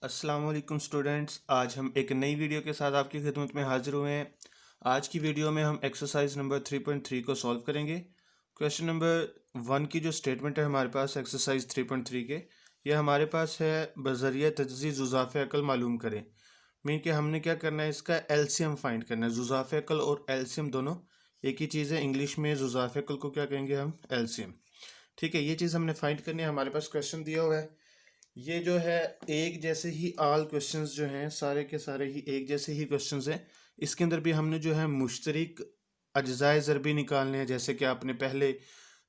अस्सलाम वालेकुम स्टूडेंट्स, आज हम एक नई वीडियो के साथ आपकी खिदमत में हाजिर हुए हैं। आज की वीडियो में हम एक्सरसाइज नंबर 3.3 को सॉल्व करेंगे। क्वेश्चन नंबर 1 की जो स्टेटमेंट है हमारे पास एक्सरसाइज 3.3 के, यह हमारे पास है बज़रिया तजज़ी जुज़ाफ़े अक़ल मालूम करें। मीन कि हमने क्या करना है, इसका एलसीएम फाइंड करना है। जुज़ाफ़े अक़ल और एलसीएम दोनों एक ही चीज़ है। इंग्लिश में जुज़ाफ़े अक़ल को क्या कहेंगे हम, एलसीएम। ठीक है, ये चीज़ हमने फाइंड करनी है। हमारे पास क्वेश्चन दिया हुआ है, ये जो है एक जैसे ही ऑल क्वेश्चंस जो हैं सारे के सारे ही एक जैसे ही क्वेश्चंस हैं। इसके अंदर भी हमने जो है मुश्तरक अज्जाए ज़रबी निकालने हैं। जैसे कि आपने पहले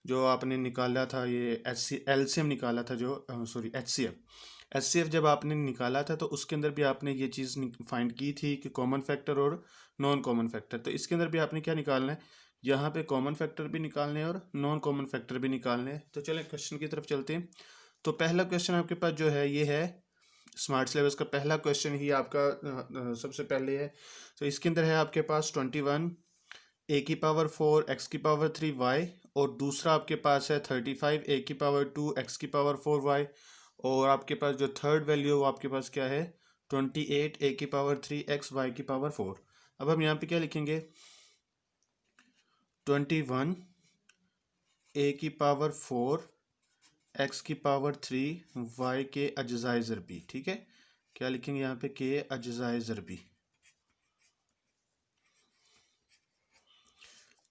जो आपने निकाला था, ये एलसीएम निकाला था, जो सॉरी एचसीएफ जब आपने निकाला था तो उसके अंदर भी आपने ये चीज़ फाइंड की थी कि कॉमन फैक्टर और नॉन कॉमन फैक्टर। तो इसके अंदर भी आपने क्या निकालना है, यहाँ पे कॉमन फैक्टर भी निकालने हैं और नॉन कॉमन फैक्टर भी निकालने हैं। तो चलें क्वेश्चन की तरफ चलते हैं। तो पहला क्वेश्चन आपके पास जो है ये है स्मार्ट सिलेबस का पहला क्वेश्चन ही आपका सबसे पहले है। तो इसके अंदर है आपके पास 21 ए की पावर 4 एक्स की पावर 3 वाई, और दूसरा आपके पास है 35 ए की पावर 2 एक्स की पावर 4 वाई, और आपके पास जो थर्ड वैल्यू है वो आपके पास क्या है, 28 ए की पावर 3 एक्स वाई की पावर 4। अब हम यहाँ पे क्या लिखेंगे, 21 ए की पावर 4 एक्स की पावर 3 वाई के अज्जाए ज़रबी। ठीक है, क्या लिखेंगे यहाँ पे, के अज्जाए ज़रबी।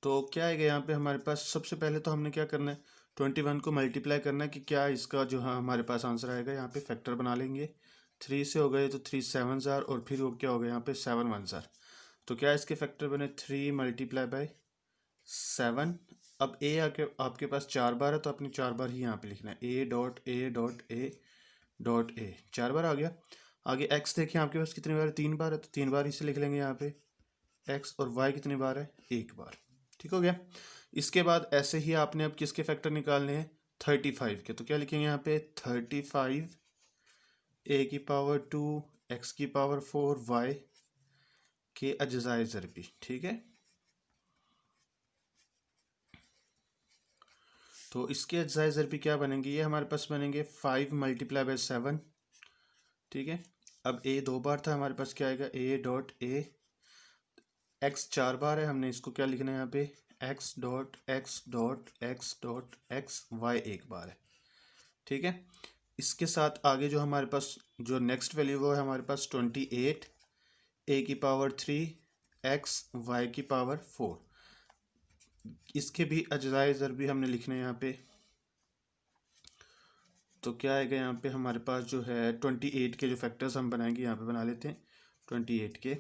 तो क्या आएगा यहाँ पे हमारे पास, सबसे पहले तो हमने क्या करना है, 21 को मल्टीप्लाई करना है कि क्या इसका जो हमारे पास आंसर आएगा। यहाँ पे फैक्टर बना लेंगे, 3 से हो गए तो 3 7 ज़ार, और फिर वो क्या हो गया यहाँ पे 7 1 ज़ार। तो क्या इसके फैक्टर बने, 3 मल्टीप्लाई बाई 7। अब ए आके आपके पास 4 बार है तो अपनी 4 बार ही यहाँ पे लिखना है, ए dot A dot A dot A, 4 बार आ गया। आगे एक्स देखिए आपके पास कितनी बार है, 3 बार है, तो 3 बार इसे लिख लेंगे यहाँ पे एक्स। और वाई कितनी बार है, 1 बार। ठीक हो गया। इसके बाद ऐसे ही आपने अब किसके फैक्टर निकालने हैं, 35 के। तो क्या लिखेंगे यहाँ पे, 35 ए की पावर 2 एक्स की पावर 4 वाई के अज्जाए ज़रबी। ठीक है, तो इसके अज्जाए ज़रबी क्या बनेंगे, ये हमारे पास बनेंगे 5 मल्टीप्लाई बाई 7। ठीक है, अब ए 2 बार था, हमारे पास क्या आएगा, ए डॉट ए। एक्स 4 बार है, हमने इसको क्या लिखना है यहाँ पे, x dot x dot x dot x y 1 बार है। ठीक है, इसके साथ आगे जो हमारे पास जो नेक्स्ट वैल्यू वो है हमारे पास 28 ए की पावर 3 एक्स वाई की पावर 4। इसके भी अज्जाए ज़रबी हमने लिखने हैं यहाँ पे। तो क्या आएगा यहाँ पे हमारे पास जो है 28 के जो फैक्टर्स हम बनाएंगे यहाँ पे बना लेते हैं। 28 के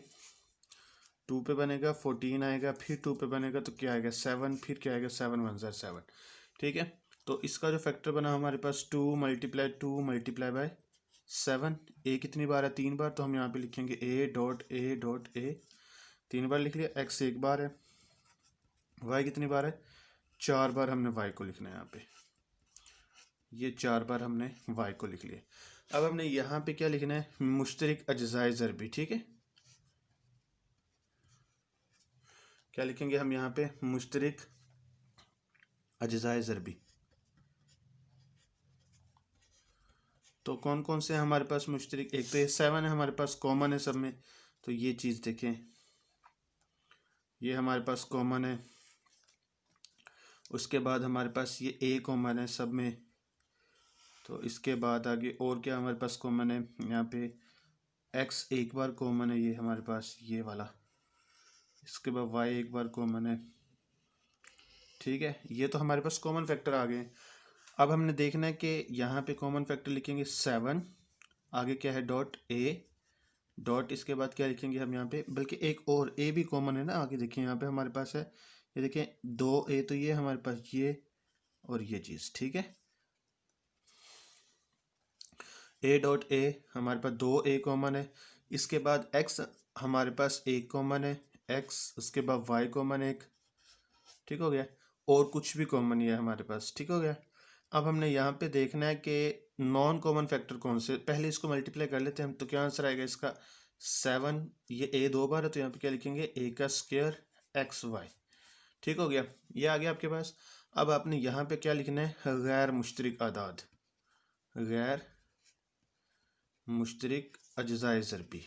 2 पे बनेगा 14 आएगा, फिर 2 पे बनेगा तो क्या आएगा 7, फिर क्या आएगा 7 1 ज़ार 7। ठीक है, तो इसका जो फैक्टर बना हमारे पास 2 मल्टीप्लाई बाय 7। ए कितनी बार है, 3 बार, तो हम यहाँ पे लिखेंगे ए डॉट ए डॉट ए, 3 बार लिख लिया। एक्स 1 बार है, वाई कितनी बार है, 4 बार हमने वाई को लिखना है यहाँ पे, ये 4 बार हमने वाई को लिख लिया। अब हमने यहाँ पे क्या लिखना है, मुश्तरक अज्जाए ज़रबी। ठीक है, क्या लिखेंगे हम यहाँ पे, मुश्तरक अज्जाए ज़रबी। तो कौन कौन से हमारे पास मुश्तरक, एक तो ये 7 है हमारे पास, कॉमन है सब में। तो ये चीज़ देखें, ये हमारे पास कॉमन है। उसके बाद हमारे पास ये ए कॉमन है सब में। तो इसके बाद आगे और क्या हमारे पास कॉमन है, यहाँ पे एक्स 1 बार कॉमन है, ये हमारे पास ये वाला। इसके बाद वाई 1 बार कॉमन है। ठीक है, ये तो हमारे पास कॉमन फैक्टर आ गए। अब हमने देखना है कि यहाँ पे कॉमन फैक्टर लिखेंगे 7, आगे क्या है डॉट ए डॉट, इसके बाद क्या लिखेंगे हम यहाँ पे, बल्कि एक और ए भी कॉमन है ना, आगे देखिए यहाँ पे हमारे पास है, ये देखें 2 ए, तो ये हमारे पास ये और ये चीज़। ठीक है, ए डॉट ए हमारे पास 2 ए कॉमन है। इसके बाद एक्स हमारे पास 1 कॉमन है, एक्स, उसके बाद वाई कॉमन है 1। ठीक हो गया, और कुछ भी कॉमन नहीं है हमारे पास। ठीक हो गया। अब हमने यहाँ पे देखना है कि नॉन कॉमन फैक्टर कौन से, पहले इसको मल्टीप्लाई कर लेते हैं हम। तो क्या आंसर आएगा इसका, 7, ये ए 2 बार है तो यहाँ पे क्या लिखेंगे, ए का स्क्वायर एक्स वाई। ठीक हो गया, ये आ गया आपके पास। अब आपने यहाँ पे क्या लिखना है, गैर मुश्तरक आदाद, गैर मुश्तरिक अज्ज़ाए ज़रबी।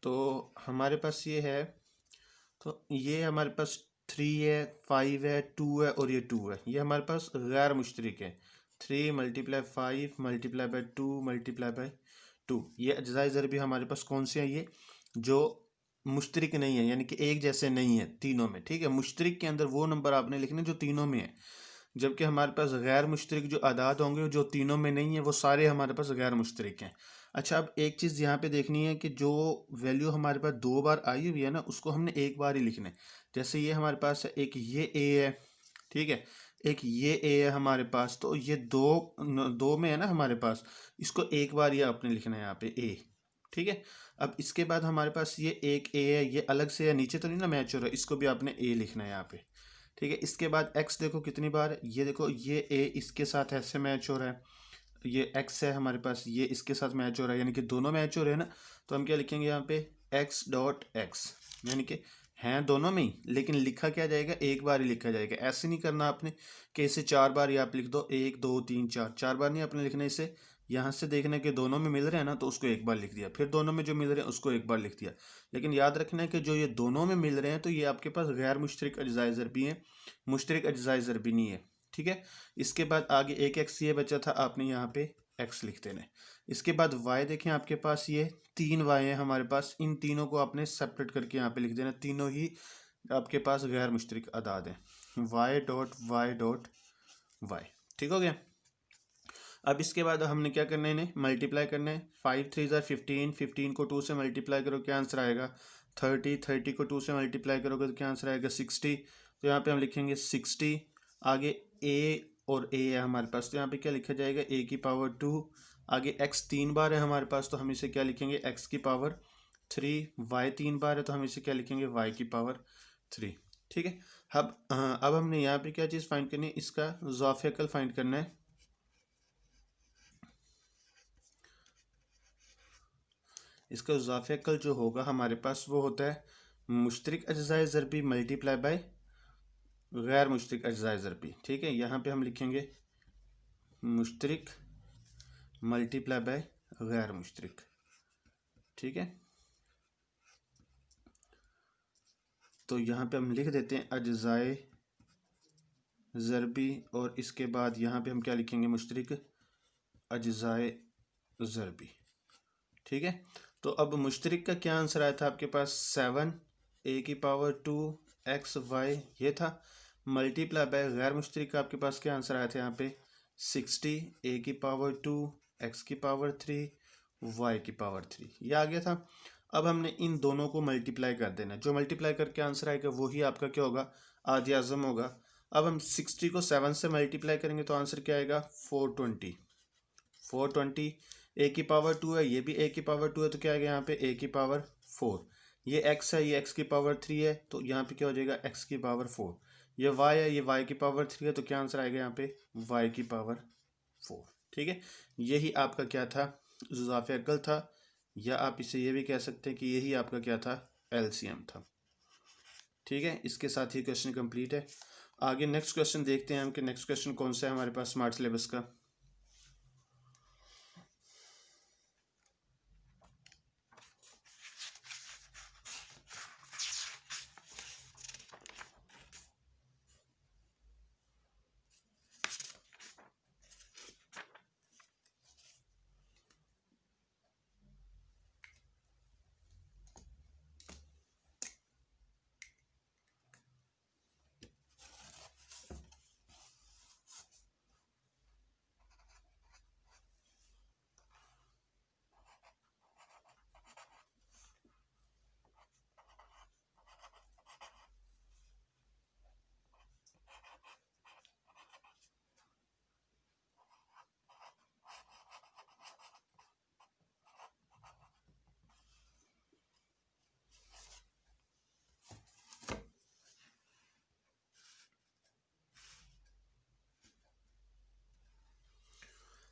तो हमारे पास ये है, तो ये हमारे पास 3 है, 5 है, 2 है और ये 2 है। ये हमारे पास गैर मुश्तरिक है। 3 × 5 × 2 × 2। ये अज्ज़ाए ज़रबी हमारे पास कौन से हैं? ये जो मुश्तरिक नहीं है, यानी कि एक जैसे नहीं है तीनों में। ठीक है, मुश्तरिक के अंदर वो नंबर आपने लिखने जो तीनों में है, जबकि हमारे पास गैर मुश्तरिक जो आदाद होंगे जो तीनों में नहीं है वो सारे हमारे पास गैर मुश्तरिक हैं। अच्छा, अब एक चीज़ यहाँ पे देखनी है कि जो वैल्यू हमारे पास 2 बार आई हुई है ना, उसको हमने एक बार ही लिखना है। जैसे ये हमारे पास है, एक ये ए है, ठीक है, एक ये ए है हमारे पास, तो ये दो में है ना हमारे पास, इसको एक बार ये आपने लिखना है यहाँ पे ए। ठीक है, अब इसके बाद हमारे पास ये एक ए है, ये अलग से है, नीचे तो नहीं ना मैच हो रहा है, इसको भी आपने ए लिखना है यहाँ पे। ठीक है, इसके बाद एक्स देखो कितनी बार है, ये देखो ये ए इसके साथ ऐसे मैच हो रहा है, ये एक्स है हमारे पास, ये इसके साथ मैच हो रहा है, यानी कि दोनों मैच हो रहे हैं ना। तो हम क्या लिखेंगे यहाँ पे एक्स डॉट एक्स, यानी कि हैं दोनों में ही, लेकिन लिखा क्या जाएगा, एक बार ही लिखा जाएगा। ऐसे नहीं करना आपने कि इसे 4 बार ही आप लिख दो, 1 2 3 4, 4 बार नहीं आपने लिखना। इसे यहाँ से देखना कि दोनों में मिल रहे हैं ना, तो उसको एक बार लिख दिया, फिर दोनों में जो मिल रहे हैं उसको एक बार लिख दिया। लेकिन याद रखना है कि जो ये दोनों में मिल रहे हैं तो ये आपके पास गैर मुश्तरिक अज्ज़ाए ज़रबी हैं, मुश्तरिक अज्ज़ाए ज़रबी नहीं है। ठीक है, इसके बाद आगे एक एक्स ये बचा था, आपने यहाँ पे एक्स लिख देना है। इसके बाद वाई देखें, आपके पास ये 3 वाई हैं हमारे पास, इन तीनों को आपने सेपरेट करके यहाँ पे लिख देना, तीनों ही आपके पास गैर मुश्तरिक आदाद हैं। Y dot y dot y, ठीक हो गया। अब इसके बाद हमने क्या करना है, इन्हें मल्टीप्लाई करना है। 5 3 ज़ा 15, 15 को 2 से मल्टीप्लाई करो, क्या आंसर आएगा 30, 30 को 2 से मल्टीप्लाई करोगे तो क्या आंसर आएगा 60। तो यहाँ पे हम लिखेंगे 60। आगे ए और ए है हमारे पास, तो यहाँ पे क्या लिखा जाएगा ए की पावर 2। आगे एक्स 3 बार है हमारे पास, तो हम इसे क्या लिखेंगे एक्स की पावर 3। वाई 3 बार है, तो हम इसे क्या लिखेंगे वाई की पावर 3। ठीक है, अब हमने यहाँ पे क्या चीज़ फाइंड करनी है, इसका ज़ाफ़िया फाइंड करना है। इसका ज़ाफ़िया जो होगा हमारे पास वो होता है मुश्तरिक अज्ज़ाए ज़रबी मल्टीप्लाई बाय गैर मुश्तरिक अज्ज़ाए ज़रबी। ठीक है, यहाँ पे हम लिखेंगे मुश्तरिक मल्टीप्लाई बाय गैर मुश्तरिक। ठीक है, तो यहाँ पे हम लिख देते हैं अज्ज़ाए ज़रबी, और इसके बाद यहाँ पे हम क्या लिखेंगे मुश्तरिक अज्ज़ाए ज़रबी। ठीक है, तो अब मुश्तरिक का क्या आंसर आया था आपके पास 7 ए की पावर 2 एक्स वाई, ये था। मल्टीप्लाई बाय गैर मुश्तरिक का आपके पास क्या आंसर आया था यहाँ पे 60 ए की पावर 2 एक्स की पावर 3 वाई की पावर 3, ये आ गया था। अब हमने इन दोनों को मल्टीप्लाई कर देना, जो मल्टीप्लाई करके आंसर आएगा वही आपका क्या होगा आदि आज़म होगा। अब हम 60 को 7 से मल्टीप्लाई करेंगे तो आंसर क्या आएगा 420। 420 ए की पावर 2 है, ये भी ए की पावर 2 है, तो क्या आएगा यहाँ पे ए की पावर 4। ये एक्स है, ये एक्स की पावर 3 है, तो यहाँ पे क्या हो जाएगा एक्स की पावर 4। ये वाई है, ये वाई की पावर 3 है, तो क्या आंसर आएगा यहाँ पे वाई की पावर 4। ठीक है, यही आपका क्या था ज़ाफ़िया अक्ल था, या आप इसे ये भी कह सकते हैं कि यही आपका क्या था एलसीएम था। ठीक है, इसके साथ ही क्वेश्चन कंप्लीट है। आगे नेक्स्ट क्वेश्चन देखते हैं हम कि नेक्स्ट क्वेश्चन कौन सा है हमारे पास स्मार्ट सिलेबस का।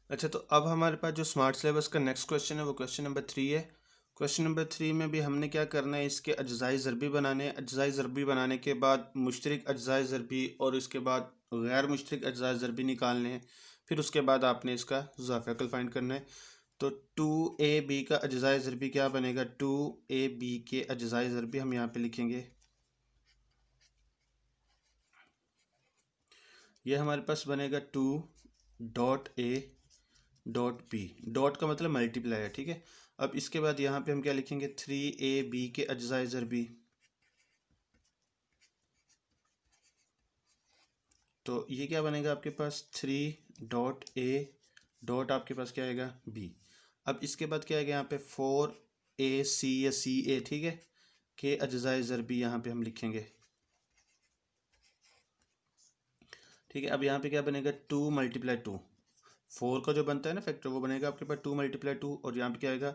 अच्छा, तो अब हमारे पास जो स्मार्ट सिलेबस का नेक्स्ट क्वेश्चन है वो क्वेश्चन नंबर 3 है। क्वेश्चन नंबर 3 में भी हमने क्या करना है, इसके अज्ज़ाए ज़रबी बनाने हैं। अज्ज़ाए ज़रबी बनाने के बाद मुश्तरिक अज्ज़ाए ज़रबी और इसके बाद गैर मुश्तरिक अज्ज़ाए ज़रबी निकालने हैं। फिर उसके बाद आपने इसका ज़ाफ़िया फाइंड करना है। तो 2ab का अज्ज़ाए ज़रबी क्या बनेगा, 2ab के अज्ज़ाए ज़रबी हम यहाँ पे लिखेंगे, ये हमारे पास बनेगा 2.a.b, डॉट का मतलब मल्टीप्लाई है, ठीक है। अब इसके बाद यहाँ पे हम क्या लिखेंगे, 3ab के अज्ज़ाए ज़रबी, तो ये क्या बनेगा आपके पास 3.a डॉट आपके पास क्या आएगा b। अब इसके बाद क्या आएगा यहाँ पे 4ac या ca, ठीक है, के अज्ज़ाए ज़रबी यहाँ पे हम लिखेंगे, ठीक है। अब यहाँ पे क्या बनेगा 2 मल्टीप्लाई 2, 4 का जो बनता है ना फैक्टर वो बनेगा आपके पास 2 मल्टीप्लाई 2, और यहाँ पे क्या आएगा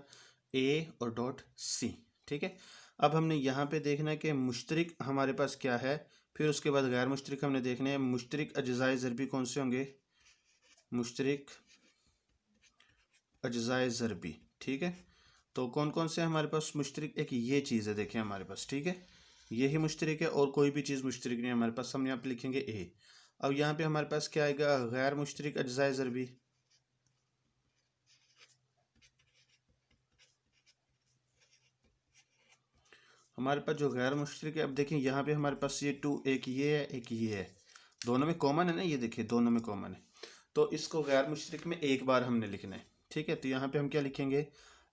a और डॉट c, ठीक है। अब हमने यहाँ पे देखना है कि मुश्तरिक हमारे पास क्या है, फिर उसके बाद गैर मुश्तरिक हमने देखने हैं। मुश्तरिक अज्ज़ाए ज़रबी कौन से होंगे, मुश्तरिक अज्ज़ाए ज़रबी, ठीक है। तो कौन कौन से हमारे पास मुश्तरिक, एक ये चीज़ है देखें हमारे पास, ठीक है, यही मुश्तरिक है और कोई भी चीज़ मुश्तरिक नहीं है हमारे पास, हम यहाँ पे लिखेंगे ए। अब यहाँ पे हमारे पास क्या आएगा, गैर मुश्तरिक अज्ज़ाए ज़रबी, हमारे पास जो गैर मुश्तरिक है, अब देखें यहाँ पे हमारे पास ये 2, एक ये है एक ये है, दोनों में कॉमन है ना, ये देखिए दोनों में कॉमन है, तो इसको गैर मुश्तरिक में एक बार हमने लिखना है, ठीक है। तो यहाँ पे हम क्या लिखेंगे,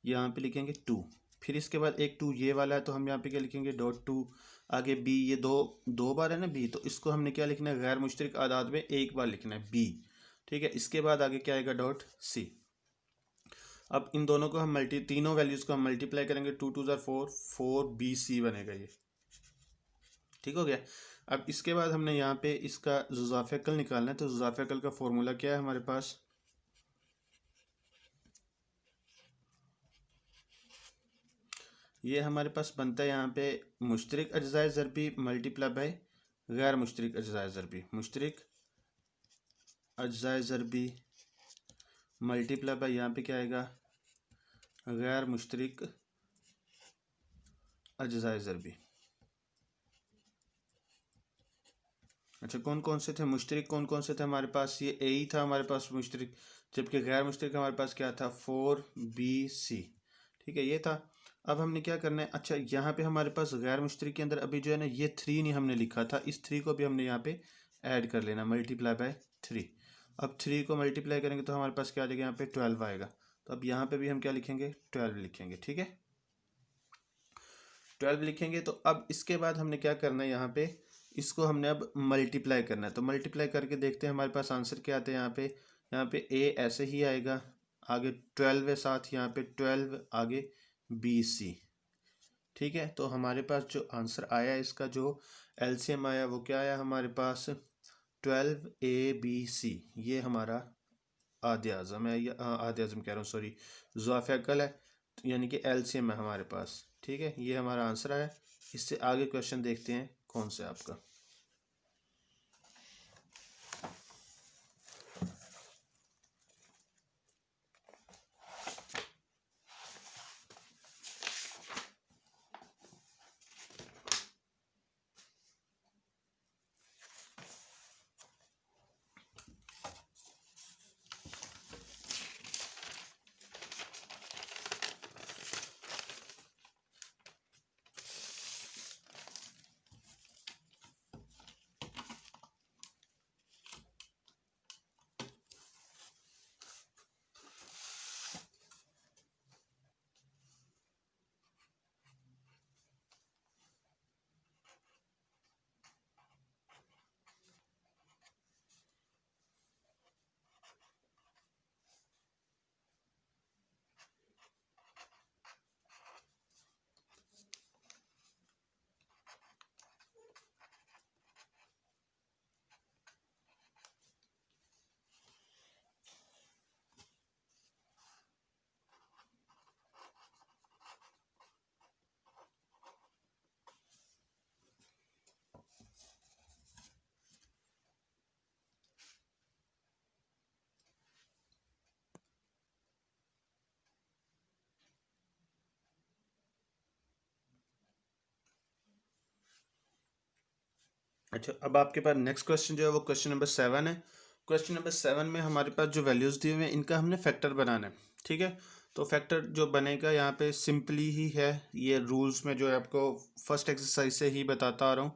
यहाँ पे लिखेंगे 2, फिर इसके बाद एक 2 ये वाला है, तो हम यहाँ पे क्या लिखेंगे डॉट 2, आगे बी, ये दो दो बार है ना बी, तो इसको हमने क्या लिखना है, गैर मुश्तरिक आदाद में एक बार लिखना है बी, ठीक है। इसके बाद आगे क्या आएगा डॉट सी। अब इन दोनों को हम तीनों वैल्यूज़ को हम मल्टीप्लाई करेंगे, 2 2 ज़ार 4, 4bc बनेगा ये, ठीक हो गया। अब इसके बाद हमने यहाँ पे इसका ज़ाफ़िया निकालना है, तो ज़ाफ़िया का फॉर्मूला क्या है हमारे पास, ये हमारे पास बनता है यहाँ पे मुश्तरिक अज्ज़ाए ज़रबी मल्टीप्लाई बाय गैर मुश्तरिक अज्ज़ाए ज़रबी, मुश्तरिक अज्ज़ाए ज़रबी मल्टीप्लाई बाय यहाँ पे क्या आएगा गैर मुश्तरिक अज्ज़ाए ज़रबी। अच्छा, कौन कौन से थे मुश्तरिक, कौन कौन से थे हमारे पास, ये ए ही था हमारे पास मुश्तरिक, जबकि गैर मुश्तरिक हमारे पास क्या था 4bc, ठीक है, ये था। अब हमने क्या करना है, अच्छा यहाँ पे हमारे पास गैर मुश्तरिक के अंदर अभी जो है ना ये 3 नहीं हमने लिखा था, इस 3 को भी हमने यहाँ पे ऐड कर लेना, मल्टीप्लाई बाय 3। अब 3 को मल्टीप्लाई करेंगे तो हमारे पास क्या आ जाएगा, यहाँ पे 12 आएगा, तो अब यहाँ पे भी हम क्या लिखेंगे 12 लिखेंगे, ठीक है, 12 लिखेंगे। तो अब इसके बाद हमने क्या करना है, यहाँ पे इसको हमने अब मल्टीप्लाई करना है, तो मल्टीप्लाई करके देखते हैं हमारे पास आंसर क्या आता है। यहाँ पे ए ऐसे ही आएगा, आगे 12 है साथ, यहाँ पे 12 आगे BC, ठीक है। तो हमारे पास जो आंसर आया इसका जो एलसीएम आया वो क्या आया हमारे पास 12ABC, ये हमारा आधे आज़म है, या आधे आज़म कह रहा हूँ सॉरी, ज़ाफ़िया है, यानी कि एलसीएम है हमारे पास, ठीक है, ये हमारा आंसर है। इससे आगे क्वेश्चन देखते हैं कौन सा है आपका। अच्छा, अब आपके पास नेक्स्ट क्वेश्चन जो है वो क्वेश्चन नंबर 7 है, क्वेश्चन नंबर 7 में हमारे पास जो वैल्यूज़ दिए हुए हैं इनका हमने फैक्टर बनाना है। ठीक है, तो फैक्टर जो बनेगा यहाँ पे सिंपली ही है, ये रूल्स में जो है आपको फर्स्ट एक्सरसाइज से ही बताता आ रहा हूँ।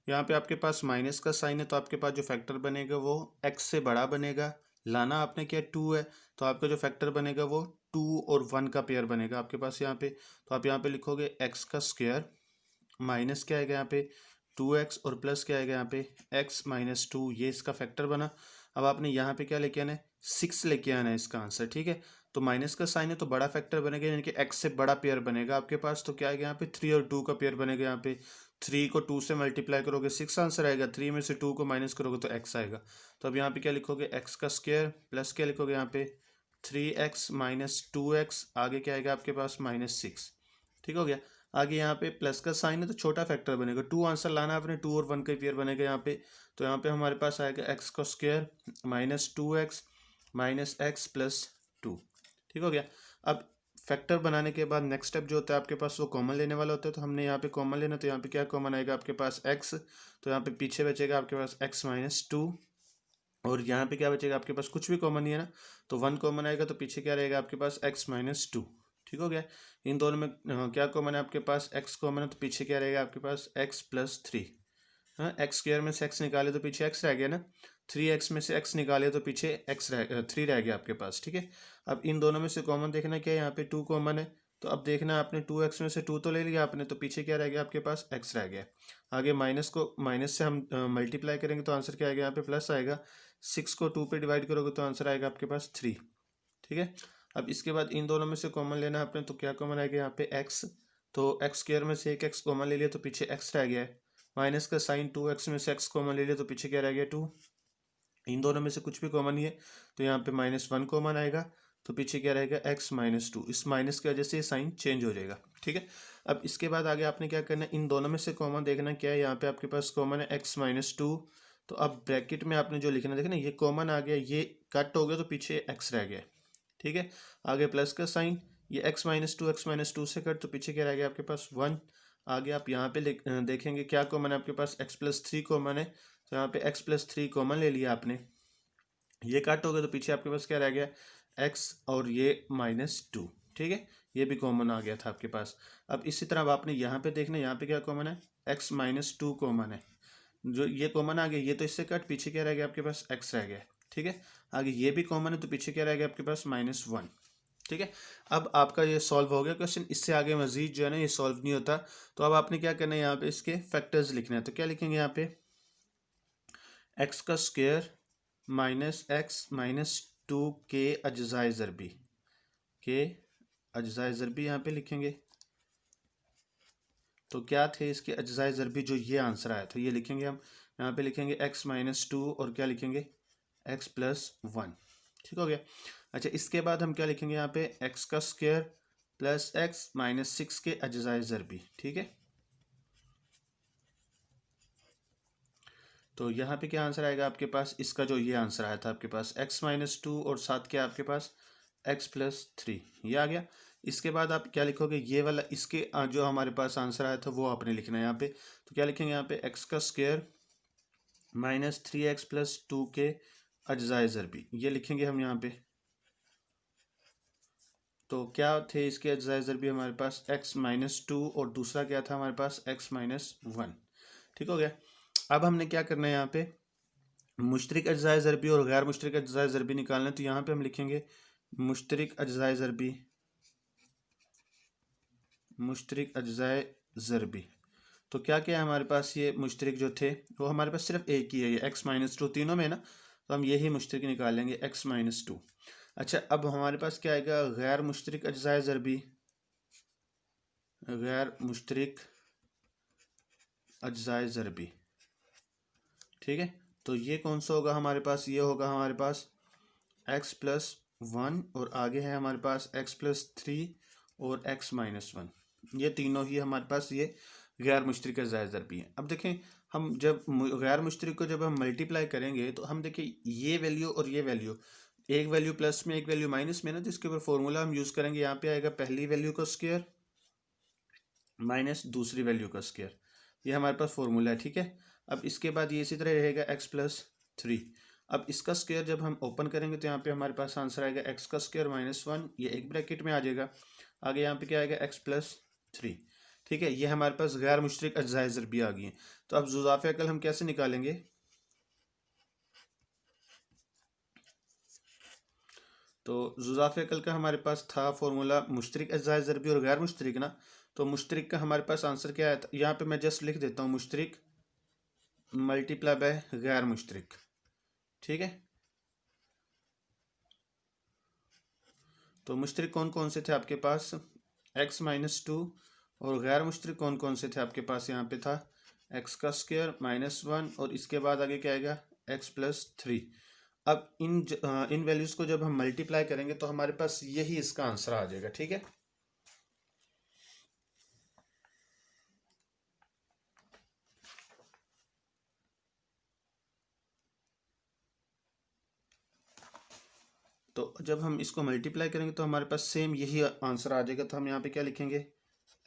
यहाँ पे आपके पास माइनस का साइन है तो आपके पास जो फैक्टर बनेगा वो एक्स से बड़ा बनेगा। लाना आपने क्या 2 है, तो आपका जो फैक्टर बनेगा वो 2 और 1 का पेयर बनेगा आपके पास यहाँ पे। तो आप यहाँ पे लिखोगे एक्स का स्क्वायर माइनस क्या आएगा यहाँ पे 2x और प्लस क्या आएगा यहाँ पे x माइनस 2, ये इसका फैक्टर बना। अब आपने यहाँ पे क्या लेके आना है 6 लेके आना है इसका आंसर। ठीक है, तो माइनस का साइन है तो बड़ा फैक्टर बनेगा यानी कि x से बड़ा पेयर बनेगा आपके पास। तो क्या आएगा यहाँ पे 3 और 2 का पेयर बनेगा। यहाँ पे 3 को 2 से मल्टीप्लाई करोगे 6 आंसर आएगा, 3 में से 2 को माइनस करोगे तो x आएगा। तो अब यहाँ पे क्या लिखोगे x का स्क्वायर प्लस क्या लिखोगे यहाँ पे 3x माइनस 2x, आगे क्या आएगा आपके पास -6। ठीक हो गया। आगे यहाँ पे प्लस का साइन है तो छोटा फैक्टर बनेगा, 2 आंसर लाना आपने, 2 और 1 का पेयर बनेगा यहाँ पे। तो यहाँ पे हमारे पास आएगा एक्स का square -2x minus x plus 2। ठीक हो गया। अब फैक्टर बनाने के बाद नेक्स्ट स्टेप जो होता है आपके पास वो कॉमन लेने वाला होता है। तो हमने यहाँ पे कॉमन लेना, तो यहाँ पे क्या कॉमन आएगा आपके पास x, तो यहाँ पे पीछे बचेगा आपके पास x माइनस 2 और यहाँ पे क्या बचेगा आपके पास, कुछ भी कॉमन नहीं है ना, तो 1 कॉमन आएगा तो पीछे क्या रहेगा आपके पास x माइनस 2। ठीक हो गया। इन दोनों में क्या कॉमन है आपके पास, x कॉमन है तो पीछे क्या रहेगा आपके पास x प्लस 3। हाँ, एक्स स्क्वायर में से x निकाले तो पीछे x रह गया ना, 3x में से x निकाले तो पीछे 3 रह गया आपके पास। ठीक है, अब इन दोनों में से कॉमन देखना क्या है, यहाँ पे 2 कॉमन है तो अब देखना आपने 2x में से 2 तो ले लिया आपने, तो पीछे क्या रह गया आपके पास x रह गया। आगे माइनस को माइनस से हम मल्टीप्लाई करेंगे तो आंसर क्या आएगा यहाँ पे प्लस आएगा, 6 को 2 पे डिवाइड करोगे तो आंसर आएगा आपके पास 3। ठीक है, अब इसके बाद इन दोनों में से कॉमन लेना है आपने, तो क्या कॉमन आएगा यहाँ पे x, तो एक्स स्क्वायर में से एक x कॉमन ले लिया तो पीछे x रह गया है। माइनस का साइन 2x में से x कॉमन ले लिया तो पीछे क्या रह गया 2। इन दोनों में से कुछ भी कॉमन नहीं है तो यहाँ पे -1 कॉमन आएगा तो पीछे क्या रहेगा x माइनस 2। इस माइनस की वजह से ये साइन चेंज हो जाएगा। ठीक है, अब इसके बाद आगे आपने क्या करना है, इन दोनों में से कॉमन देखना क्या है, यहाँ पे आपके पास कॉमन है x माइनस 2, तो अब ब्रैकेट में आपने जो लिखना देखना ये कॉमन आ गया, ये कट हो गया तो पीछे x रह गया। ठीक है, आगे प्लस का साइन, ये x माइनस 2 से कट तो पीछे क्या रह गया आपके पास 1। आगे आप यहाँ पे देखेंगे क्या कॉमन है आपके पास, x प्लस 3 कॉमन है, तो यहाँ पे x प्लस 3 कॉमन ले लिया आपने, ये कट हो गया तो पीछे आपके पास क्या रह गया x और ये -2। ठीक है, ये भी कॉमन आ गया था आपके पास। अब इसी तरह अब आपने यहाँ पे देखना, यहाँ पे क्या कॉमन है, x माइनस 2 कॉमन है, जो ये कॉमन आ गया, ये तो इससे कट पीछे क्या रह गया आपके पास x रह गया। ठीक है, आगे ये भी कॉमन है तो पीछे क्या रह गया आपके पास -1। ठीक है, अब आपका ये सॉल्व हो गया क्वेश्चन, इससे आगे मजीद जो है ना ये सॉल्व नहीं होता। तो अब आपने क्या करना है, यहाँ पे इसके फैक्टर्स लिखना है। तो क्या लिखेंगे यहाँ पे, एक्स का स्क्वायर माइनस एक्स माइनस 2 के अज्जाए ज़रबी, के अज्जाए ज़रबी यहाँ पे लिखेंगे। तो क्या थे इसके अज्जाए ज़रबी, जो ये आंसर आया था ये लिखेंगे हम। यहाँ पे लिखेंगे x माइनस 2 और क्या लिखेंगे x प्लस 1। ठीक हो गया। अच्छा, इसके बाद हम क्या लिखेंगे यहाँ पे, x का स्क्वायर प्लस x माइनस 6 के अज्जाए ज़रबी। ठीक है, तो यहाँ पे क्या आंसर आएगा आपके पास, इसका जो ये आंसर आया था आपके पास x माइनस 2 और साथ क्या आपके पास x प्लस 3, ये आ गया। इसके बाद आप क्या लिखोगे, ये वाला इसके जो हमारे पास आंसर आया था वो आपने लिखना है यहाँ पे। तो क्या लिखेंगे यहाँ पे, x का स्क्वायर -3x प्लस 2 के अज्जाए ज़रबी, ये लिखेंगे हम यहाँ पे। तो क्या थे इसके अज्जाए ज़रबी हमारे पास, x माइनस 2 और दूसरा क्या था हमारे पास x माइनस 1। ठीक हो गया। अब हमने क्या करना है, यहाँ पे मुश्तरिक अज्जाए ज़रबी और गैर मुश्तरिक अज्जाए ज़रबी निकालना है। तो यहाँ पे हम लिखेंगे मुश्तरिक अज्जाए ज़रबी, मुश्तरिक अज्जाए ज़रबी। तो क्या क्या है हमारे पास, ये मुश्तरिक जो थे वो हमारे पास सिर्फ एक ही है, ये x माइनस 2 तीनों में ना, तो हम यही मुश्तरिक निकाल लेंगे x माइनस 2। अच्छा, अब हमारे पास क्या आएगा, गैर मुश्तरिक अज्जाए ज़रबी, गैर मुश्तरिक अज्जाए ज़रबी। ठीक है, तो ये कौन सा होगा हमारे पास, ये होगा हमारे पास x प्लस 1 और आगे है हमारे पास x प्लस 3 और x माइनस 1। ये तीनों ही हमारे पास ये गैर मुश्तरिक अज्जाए ज़रबी हैं। अब देखें, हम जब गैर मुश्तरिक को जब हम मल्टीप्लाई करेंगे तो हम देखें ये वैल्यू और ये वैल्यू, एक वैल्यू प्लस में एक वैल्यू माइनस में ना, तो इसके ऊपर फॉर्मूला हम यूज़ करेंगे। यहाँ पे आएगा पहली वैल्यू का स्क्वायर माइनस दूसरी वैल्यू का स्क्वायर, ये हमारे पास फॉर्मूला है। ठीक है, अब इसके बाद ये इसी तरह रहेगा x प्लस 3। अब इसका स्क्वायर जब हम ओपन करेंगे तो यहाँ पे हमारे पास आंसर आएगा एक्स का स्क्वायर -1, ये एक ब्रैकेट में आ जाएगा। आगे यहाँ पे क्या आएगा x+3। ठीक है, ये हमारे पास गैर मुश्तरक अज्जाए ज़रबी आ गई हैं। तो अब जुज़ाफ़े अकल हम कैसे निकालेंगे? तो जुज़ाफ़े अकल का हमारे पास था फॉर्मूला मुश्तरक अज्जाए ज़रबी और गैर मुश्तरक ना। तो मुश्तरक का हमारे पास आंसर क्या आया था, यहाँ पे मैं जस्ट लिख देता हूँ मुश्तरक मल्टीप्लाई बाय गैर मुश्तरक। ठीक है, तो मुश्तरक कौन कौन से थे आपके पास, x-2, और गैर मुश्तरक कौन कौन से थे आपके पास, यहाँ पे था x का स्क्वायर -1 और इसके बाद आगे क्या आएगा x+3। अब इन वैल्यूज़ को जब हम मल्टीप्लाई करेंगे तो हमारे पास यही इसका आंसर आ जाएगा। ठीक है, तो जब हम इसको मल्टीप्लाई करेंगे तो हमारे पास सेम यही आंसर आ जाएगा। तो हम यहाँ पे क्या लिखेंगे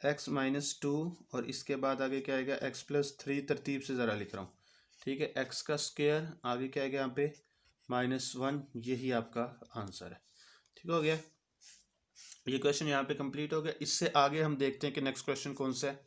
x-2 और इसके बाद आगे क्या आएगा x+3, तरतीब से ज़रा लिख रहा हूँ। ठीक है, x का स्क्वायर, आगे क्या आएगा यहाँ पे -1, यही आपका आंसर है। ठीक हो गया, ये क्वेश्चन यहाँ पे कंप्लीट हो गया। इससे आगे हम देखते हैं कि नेक्स्ट क्वेश्चन कौन सा है।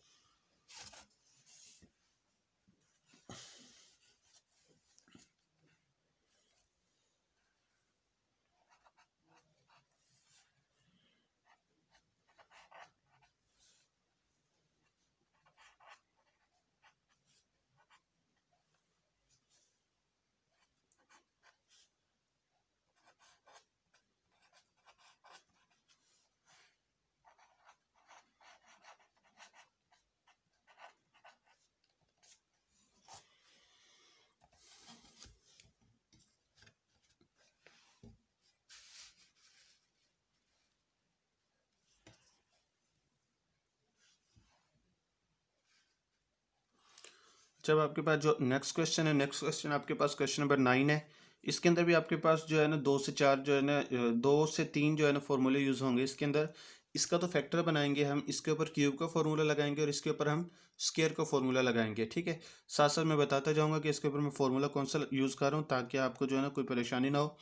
जब आपके पास जो नेक्स्ट क्वेश्चन है, नेक्स्ट क्वेश्चन आपके पास क्वेश्चन नंबर 9 है। इसके अंदर भी आपके पास जो है ना 2 से 4 जो है ना 2 से 3 जो है ना फॉर्मूले यूज़ होंगे इसके अंदर। इसका तो फैक्टर बनाएंगे हम, इसके ऊपर क्यूब का फॉर्मूला लगाएंगे और इसके ऊपर हम स्क्वायर का फॉर्मूला लगाएंगे। ठीक है, साथ साथ मैं बताता जाऊंगा कि इसके ऊपर मैं फॉर्मूला कौन सा यूज़ कर रहा हूँ ताकि आपको जो है ना कोई परेशानी ना हो।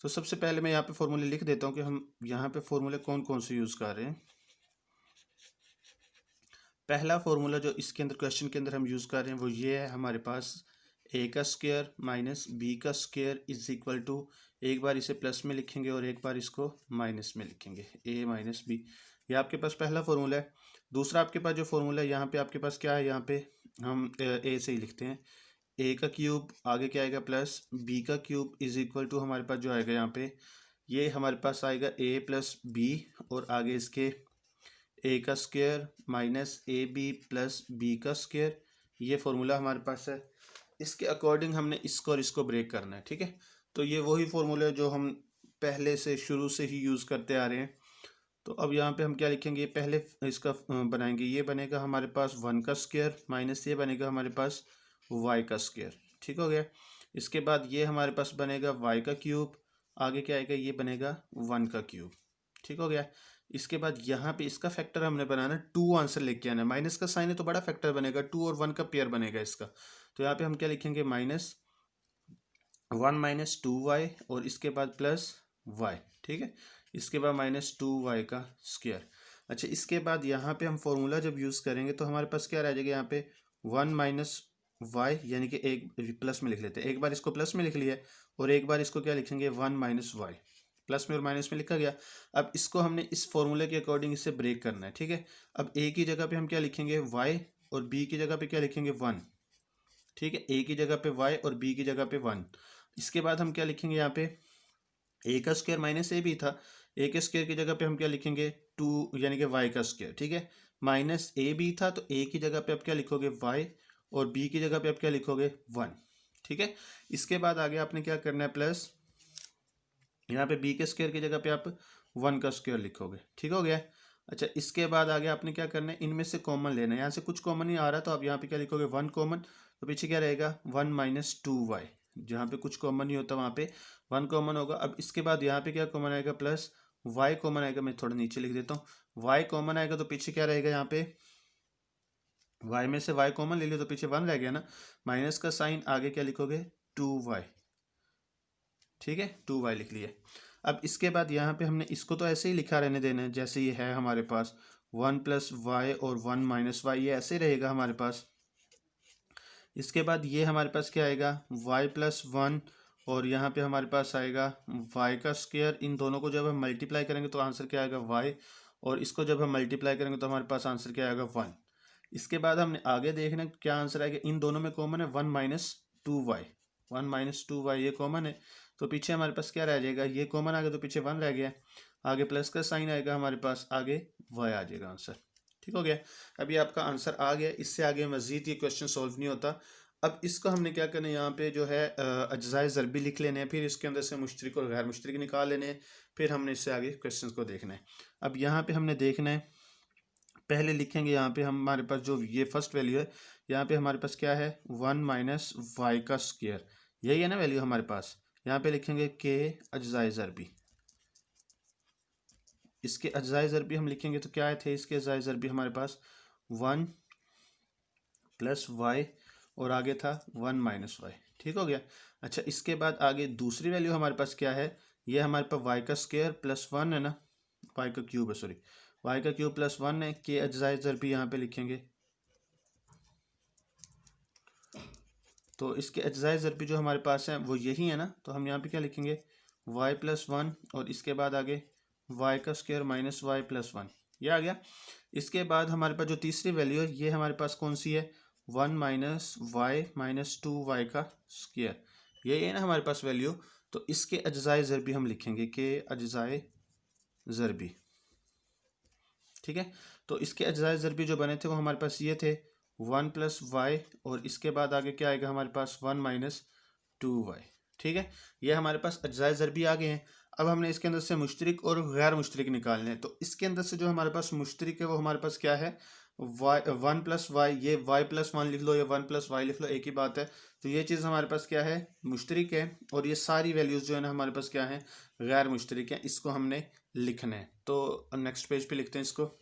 तो सबसे पहले मैं यहाँ पे फॉर्मूले लिख देता हूँ कि हम यहाँ पे फॉर्मूले कौन कौन से यूज़ कर रहे हैं। पहला फॉर्मूला जो इसके अंदर क्वेश्चन के अंदर हम यूज़ कर रहे हैं वो ये है हमारे पास, ए का स्क्वायर माइनस बी का स्क्वायर इज इक्वल टू, एक बार इसे प्लस में लिखेंगे और एक बार इसको माइनस में लिखेंगे, ए माइनस बी। ये आपके पास पहला फॉर्मूला है। दूसरा आपके पास जो फॉर्मूला है यहाँ पे आपके पास क्या है, यहाँ पे हम ए से ही लिखते हैं, ए का क्यूब, आगे क्या आएगा प्लस बी का क्यूब इज इक्वल टू हमारे पास जो आएगा यहाँ पे, ये हमारे पास आएगा ए प्लस बी और आगे इसके ए का square minus a b plus b का स्क्वायर। ये फॉर्मूला हमारे पास है। इसके अकॉर्डिंग हमने इसको और इसको ब्रेक करना है। ठीक है, तो ये वही फॉर्मूला है जो हम पहले से शुरू से ही यूज़ करते आ रहे हैं। तो अब यहाँ पे हम क्या लिखेंगे, पहले इसका बनाएंगे, ये बनेगा हमारे पास 1 का स्क्वायर माइनस ये बनेगा हमारे पास y का स्क्वायर। ठीक हो गया, इसके बाद ये हमारे पास बनेगा y का क्यूब, आगे क्या आएगा, ये बनेगा 1 का क्यूब। ठीक हो गया, इसके बाद यहाँ पे इसका फैक्टर हमने बनाना, 2 आंसर लेके आना है, माइनस का साइन है तो बड़ा फैक्टर बनेगा, 2 और 1 का पेयर बनेगा इसका। तो यहाँ पे हम क्या लिखेंगे, -1 माइनस 2y और इसके बाद प्लस y। ठीक है, इसके बाद -2y का स्क्वायर। अच्छा, इसके बाद यहाँ पे हम फॉर्मूला जब यूज़ करेंगे तो हमारे पास क्या रह जाएगा, यहाँ पे 1 माइनस y, यानी कि एक प्लस में लिख लेते हैं, एक बार इसको प्लस में लिख लिया और एक बार इसको क्या लिखेंगे 1 माइनस y, प्लस में और माइनस में लिखा गया। अब इसको हमने इस फॉर्मूले के अकॉर्डिंग इससे ब्रेक करना है। ठीक है, अब ए की जगह पे हम क्या लिखेंगे y और बी की जगह पे क्या लिखेंगे 1। ठीक है, ए की जगह पे y और बी की जगह पे 1। इसके बाद हम क्या लिखेंगे, यहाँ पे ए का स्क्वायर माइनस ए भी था, ए के स्क्वायर की जगह पे हम क्या लिखेंगे 2, यानी कि y का स्क्वायर। ठीक है, माइनस ए भी था तो ए की जगह पे आप क्या लिखोगे y और बी की जगह पे आप क्या लिखोगे 1। ठीक है, इसके बाद आगे आपने क्या करना है, प्लस यहाँ पे बी के स्क्वायर की जगह पे आप 1 का स्क्वायर लिखोगे। ठीक हो गया। अच्छा, इसके बाद आगे आपने क्या करना है, इनमें से कॉमन लेना है, यहाँ से कुछ कॉमन नहीं आ रहा तो आप यहाँ पे क्या लिखोगे 1 कॉमन, तो पीछे क्या रहेगा 1 माइनस 2y, जहाँ पे कुछ कॉमन नहीं होता वहाँ पे 1 कॉमन होगा। अब इसके बाद यहाँ पे क्या कॉमन आएगा, प्लस y कॉमन आएगा, मैं थोड़ा नीचे लिख देता हूँ, y कॉमन आएगा तो पीछे क्या रहेगा, यहाँ पे y में से y कॉमन ले लिया तो पीछे 1 रह गया ना, माइनस का साइन, आगे क्या लिखोगे 2y। ठीक है, 2y लिख लिए। अब इसके बाद यहाँ पे हमने इसको तो ऐसे ही लिखा रहने देना है जैसे ये है हमारे पास, 1+y और 1 - y, ये ऐसे ही रहेगा हमारे पास। इसके बाद ये हमारे पास क्या आएगा, y+1 और यहाँ पे हमारे पास आएगा y का स्क्वायर। इन दोनों को जब हम मल्टीप्लाई करेंगे तो आंसर क्या आएगा, y, और इसको जब हम मल्टीप्लाई करेंगे तो हमारे पास आंसर क्या आएगा, 1। इसके बाद हमने आगे देखना क्या आंसर आएगा। इन दोनों में कॉमन है 1 - 2y, 1 - 2y ये कॉमन है, तो पीछे हमारे पास क्या रह जाएगा, ये कॉमन आ गया तो पीछे 1 रह गया। आगे प्लस का साइन आएगा हमारे पास, आगे y आ जाएगा आंसर। ठीक हो गया, अभी आपका आंसर आ गया। इससे आगे मजीद ये क्वेश्चन सॉल्व नहीं होता। अब इसको हमने क्या करना है, यहाँ पे जो है अज्जाए ज़रबी लिख लेने हैं, फिर इसके अंदर से मुश्तरिक और गैर मुश्तरिक निकाल लेने हैं, फिर हमने इससे आगे क्वेश्चन को देखना है। अब यहाँ पे हमने देखना है, पहले लिखेंगे यहाँ पे हमारे पास जो ये फर्स्ट वैल्यू है, यहाँ पे हमारे पास क्या है, 1 - y का स्क्वायर, यही है ना वैल्यू हमारे पास। यहाँ पे लिखेंगे के अज्जाए ज़रबी, इसके अज्जाए ज़रबी हम लिखेंगे तो क्या थे इसके अज्जाए ज़रबी हमारे पास, 1+y और आगे था 1 - y। ठीक हो गया। अच्छा, इसके बाद आगे दूसरी वैल्यू हमारे पास क्या है, ये हमारे पास y का स्क्वायर +1 है ना, y का क्यूब है, सॉरी y का क्यूब +1 है। के अज्जाए ज़रबी यहाँ पे लिखेंगे, तो इसके अज्जाए ज़रबी जो हमारे पास है वो यही है ना, तो हम यहाँ पे क्या लिखेंगे, y+1 और इसके बाद आगे y का स्क्वायर -y+1, ये आ गया। इसके बाद हमारे पास जो तीसरी वैल्यू है ये हमारे पास कौन सी है, 1 - y - 2y का स्क्वायर, ये है ना हमारे पास वैल्यू। तो इसके अज्जाए ज़रबी हम लिखेंगे के अज्जाए ज़रबी। ठीक है, तो इसके अज्जाए ज़रबी जो बने थे वो हमारे पास ये थे, 1+y और इसके बाद आगे क्या आएगा हमारे पास, 1 - 2y। ठीक है, ये हमारे पास अज्जाए ज़रबी आ गए हैं। अब हमने इसके अंदर से मुश्तरिक और गैर मुश्तरिक निकालने हैं, तो इसके अंदर से जो हमारे पास मुश्तरिक है वो हमारे पास क्या है, 1+y, ये y+1 लिख लो या 1+y लिख लो, एक ही बात है। तो ये चीज़ हमारे पास क्या है, मुश्तरिक है, और ये सारी वैल्यूज़ जो है ना हमारे पास क्या है, गैर मुश्तरिक है। इसको हमने लिखना है, तो नेक्स्ट पेज पे लिखते हैं इसको।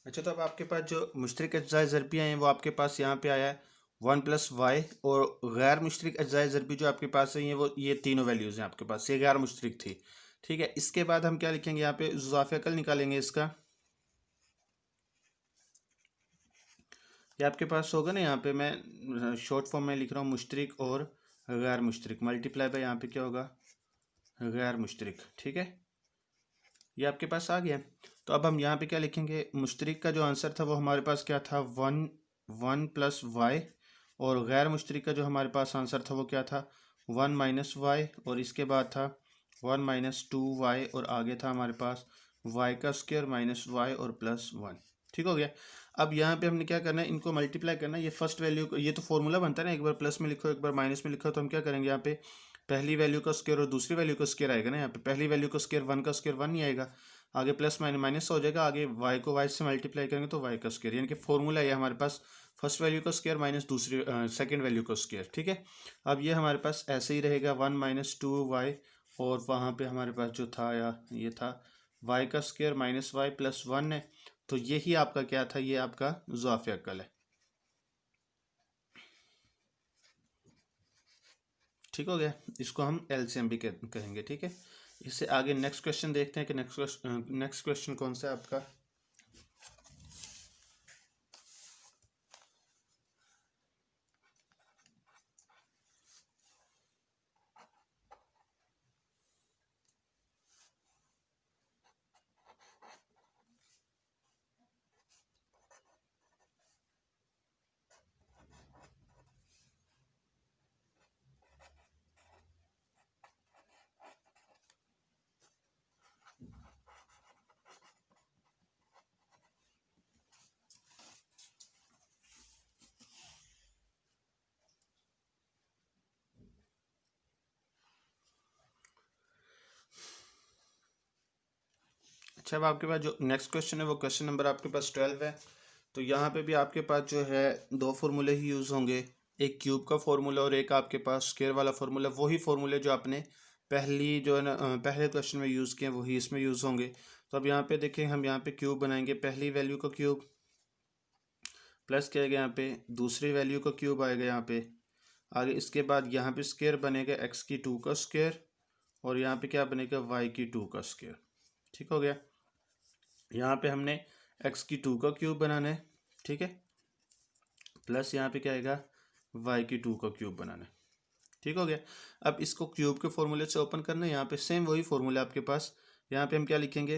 अच्छा, तो अब आपके पास जो मुश्तरिक अज्जाए ज़रबी हैं वो आपके पास यहाँ पे आया है 1+y, और गैर मुश्तरिक अज्जाए ज़रबी जो आपके पास है ये वो ये तीनों वैल्यूज़ हैं आपके पास, ये गैर मुश्तरिक थी। ठीक है, इसके बाद हम क्या लिखेंगे, यहाँ पे इज़ाफ़े अकल निकालेंगे इसका। ये आपके पास होगा ना, यहाँ पे मैं शॉर्ट फॉर्म में लिख रहा हूँ, मुश्तरिक और गैर मुश्तरिक मल्टीप्लाई बाय यहाँ पे क्या होगा, गैर मुश्तरिक। ठीक है, ये आपके पास आ गया। तो अब हम यहाँ पे क्या लिखेंगे, मुश्तरिक का जो आंसर था वो हमारे पास क्या था, 1+y, और गैर मुश्तरिक का जो हमारे पास आंसर था वो क्या था, 1 - y, और इसके बाद था 1 - 2y, और आगे था हमारे पास y का स्क्वायर -y और +1। ठीक हो गया। अब यहाँ पे हमने क्या करना है, इनको मल्टीप्लाई करना है। ये फर्स्ट वैल्यू को, ये तो फॉर्मूला बनता है ना, एक बार प्लस में लिखो एक बार माइनस में लिखो, तो हम क्या करेंगे, यहाँ पे पहली वैल्यू का स्क्वायर और दूसरी वैल्यू का स्क्वायर आएगा ना। यहाँ पे पहली वैल्यू का स्क्वायर 1 का स्क्वायर 1 नहीं आएगा, आगे प्लस माइनस हो जाएगा, आगे y को y से मल्टीप्लाई करेंगे तो y का स्क्वायर, यानी कि फॉर्मूला है हमारे पास, फर्स्ट वैल्यू का स्क्वायर माइनस दूसरी सेकंड वैल्यू का स्क्वायर। ठीक है, अब ये हमारे पास ऐसे ही रहेगा 1 - 2y, और वहाँ पे हमारे पास जो था या ये था y का स्क्वायर -y+1 है। तो यही आपका क्या था, ये आपका ज़ाफ़े अकल है। ठीक हो गया, इसको हम एलसीएम भी कहेंगे। ठीक है, इससे आगे नेक्स्ट क्वेश्चन देखते हैं कि नेक्स्ट क्वेश्चन कौन सा है आपका। अच्छा, अब आपके पास जो नेक्स्ट क्वेश्चन है वो क्वेश्चन नंबर आपके पास 12 है। तो यहाँ पे भी आपके पास जो है दो फार्मूले ही यूज़ होंगे, एक क्यूब का फार्मूला और एक आपके पास स्क्वायर वाला फार्मूला। वही फार्मूले जो आपने पहली जो है ना पहले क्वेश्चन में यूज़ किए वही इसमें यूज़ होंगे। तो अब यहाँ पे देखें, हम यहाँ पे क्यूब बनाएंगे, पहली वैल्यू का क्यूब प्लस क्या आएगा यहाँ पे, दूसरी वैल्यू का क्यूब आएगा यहाँ पे आगे। इसके बाद यहाँ पे स्क्वायर बनेगा एक्स की 2 का स्क्वायर और यहाँ पे क्या बनेगा वाई की 2 का स्क्वायर। ठीक हो गया। यहाँ पे हमने एक्स की 2 का क्यूब बनाना है, ठीक है, प्लस यहाँ पे क्या आएगा वाई की 2 का क्यूब बनाना है। ठीक हो गया। अब इसको क्यूब के फॉर्मूले से ओपन करना है। यहाँ पे सेम वही फॉर्मूला आपके पास, यहाँ पे हम क्या लिखेंगे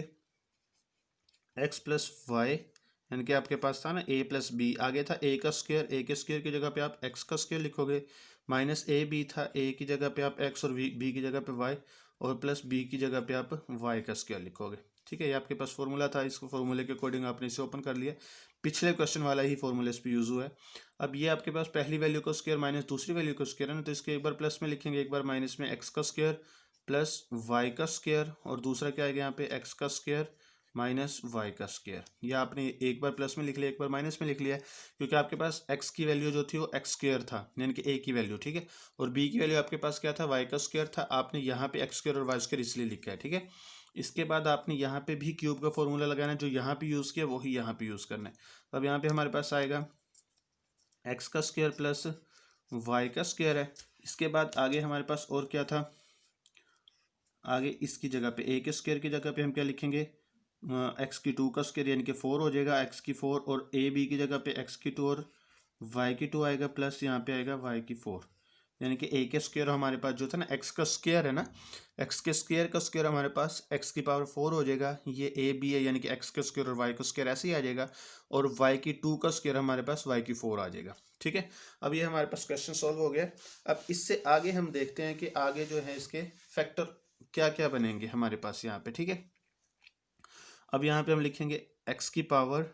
एक्स प्लस वाई, यानी कि आपके पास था ना ए प्लस बी, आगे था ए का स्क्वायर, ए के स्क्वायर की जगह पे आप एक्स का स्क्वायर लिखोगे, माइनस ए बी था, ए की जगह पे आप एक्स और बी की जगह पे वाई, और प्लस बी की जगह पे आप वाई का स्क्वायर लिखोगे। ठीक है, ये आपके पास फॉर्मूला था, इसको फॉर्मूले के अकॉर्डिंग आपने इसे ओपन कर लिया। पिछले क्वेश्चन वाला ही फॉर्मूला इस पर यूज़ हुआ है। अब ये आपके पास पहली वैल्यू का स्क्वायर माइनस दूसरी वैल्यू का स्क्वायर है ना, तो इसके एक बार प्लस में लिखेंगे, एक बार माइनस में एक्स का स्क्वायर प्लस वाई का स्क्वायर, और दूसरा क्या आएगा यहाँ पे एक्स का स्क्वायर माइनस वाई का स्क्वायर। या आपने एक बार प्लस में लिख लिया, एक बार माइनस में लिख लिया, क्योंकि आपके पास एक्स की वैल्यू जो थी वो एक्स स्क्वायर था, यानी कि ए की वैल्यू, ठीक है, और बी की वैल्यू आपके पास क्या था वाई का स्क्वायर था। आपने यहाँ पे एक्स स्क्वायर और वाई स्क्वायर इसलिए लिखा है, ठीक है। इसके बाद आपने यहाँ पे भी क्यूब का फॉर्मूला लगाना है, जो यहाँ पे यूज़ किया वही यहाँ पे यूज़ करना है। तो अब यहाँ पे हमारे पास आएगा एक्स का स्क्वायर प्लस वाई का स्क्वायर है। इसके बाद आगे हमारे पास और क्या था, आगे इसकी जगह पे ए के स्क्वायर की जगह पे हम क्या लिखेंगे एक्स की 2 का स्क्वायर, यानी कि 4 हो जाएगा एक्स की 4, और ए बी की जगह पे एक्स की 2 और वाई की 2 आएगा, प्लस यहाँ पे आएगा वाई की 4, यानी कि ए के स्क्वायर हमारे पास जो था ना एक्स का स्क्वायर है ना, एक्स के स्क्वायर का स्क्वायर हमारे पास एक्स की पावर 4 हो जाएगा, ये ए बी है, यानी कि एक्स का स्क्वायर और वाई का स्क्वायर ऐसे ही आ जाएगा, और वाई की 2 का स्क्वायर हमारे पास वाई की 4 आ जाएगा। ठीक है, अब ये हमारे पास क्वेश्चन सॉल्व हो गया। अब इससे आगे हम देखते हैं कि आगे जो है इसके फैक्टर क्या क्या बनेंगे हमारे पास यहाँ पे। ठीक है, अब यहाँ पे हम लिखेंगे एक्स की पावर,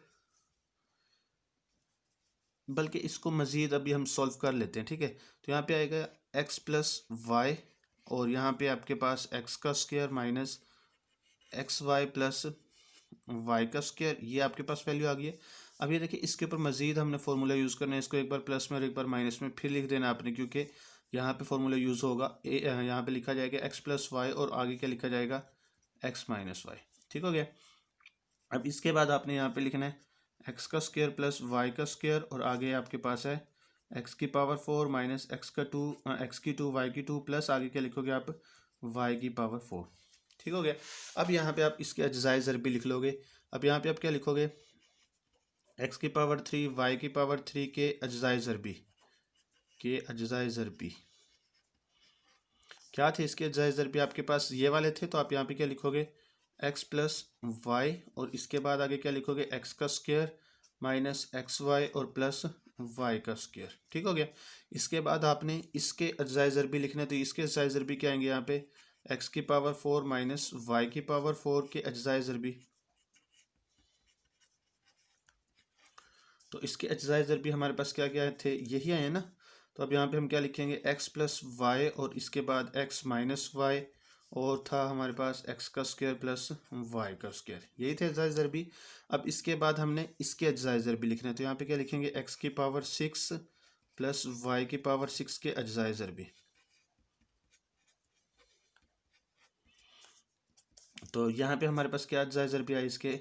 बल्कि इसको मज़ीद अभी हम सॉल्व कर लेते हैं। ठीक है, तो यहाँ पे आएगा एक्स प्लस वाई, और यहाँ पे आपके पास एक्स का square minus x y plus y का स्क्वायर, ये आपके पास वैल्यू आ गई है। अब ये देखिए इसके ऊपर मज़ीद हमने फार्मूला यूज़ करना है, इसको एक बार प्लस में और एक बार माइनस में फिर लिख देना आपने, क्योंकि यहाँ पे फार्मूला यूज़ होगा यहाँ पे लिखा जाएगा एक्स प्लस वाई और आगे क्या लिखा जाएगा एक्स माइनस वाई। ठीक हो गया। अब इसके बाद आपने यहाँ पे लिखना है एक्स का स्क्वायर प्लस वाई का स्क्वायर, और आगे आपके पास है एक्स की पावर 4 माइनस एक्स की 2 वाई की 2, प्लस आगे क्या लिखोगे आप वाई की पावर 4। ठीक हो गया। अब यहाँ पे आप इसके अज्जाए ज़रबी लिख लोगे। अब यहाँ पे आप क्या लिखोगे एक्स की पावर 3 वाई की पावर 3 के अज्जाए ज़रबी क्या थे इसके अज्जाए ज़रबी आपके पास ये वाले थे, तो आप यहाँ पे क्या लिखोगे एक्स प्लस वाई, और इसके बाद आगे क्या लिखोगे एक्स का स्क्वायर माइनस एक्स वाई और प्लस वाई का स्क्वायर। ठीक हो गया। इसके बाद आपने इसके अज्जाए ज़रबी लिखना है, तो इसके अज्जाए ज़रबी क्या आएंगे यहाँ पे एक्स की पावर 4 माइनस वाई की पावर 4 के अज्जाए ज़रबी, तो इसके अज्जाए ज़रबी हमारे पास क्या क्या थे यही आए ना। तो अब यहाँ पे हम क्या लिखेंगे एक्स प्लस वाई, और इसके बाद एक्स माइनस वाई, और था हमारे पास एक्स का स्क्वायर प्लस वाई का स्क्वायर, यही थे अज्जाए ज़रबी। अब इसके बाद हमने इसके अज्जाए ज़रबी लिखना है, तो यहाँ पे क्या लिखेंगे एक्स की पावर 6 प्लस वाई की पावर 6 के अज्जाए ज़रबी। तो यहाँ पे हमारे पास क्या अज्जाए ज़रबी आई इसके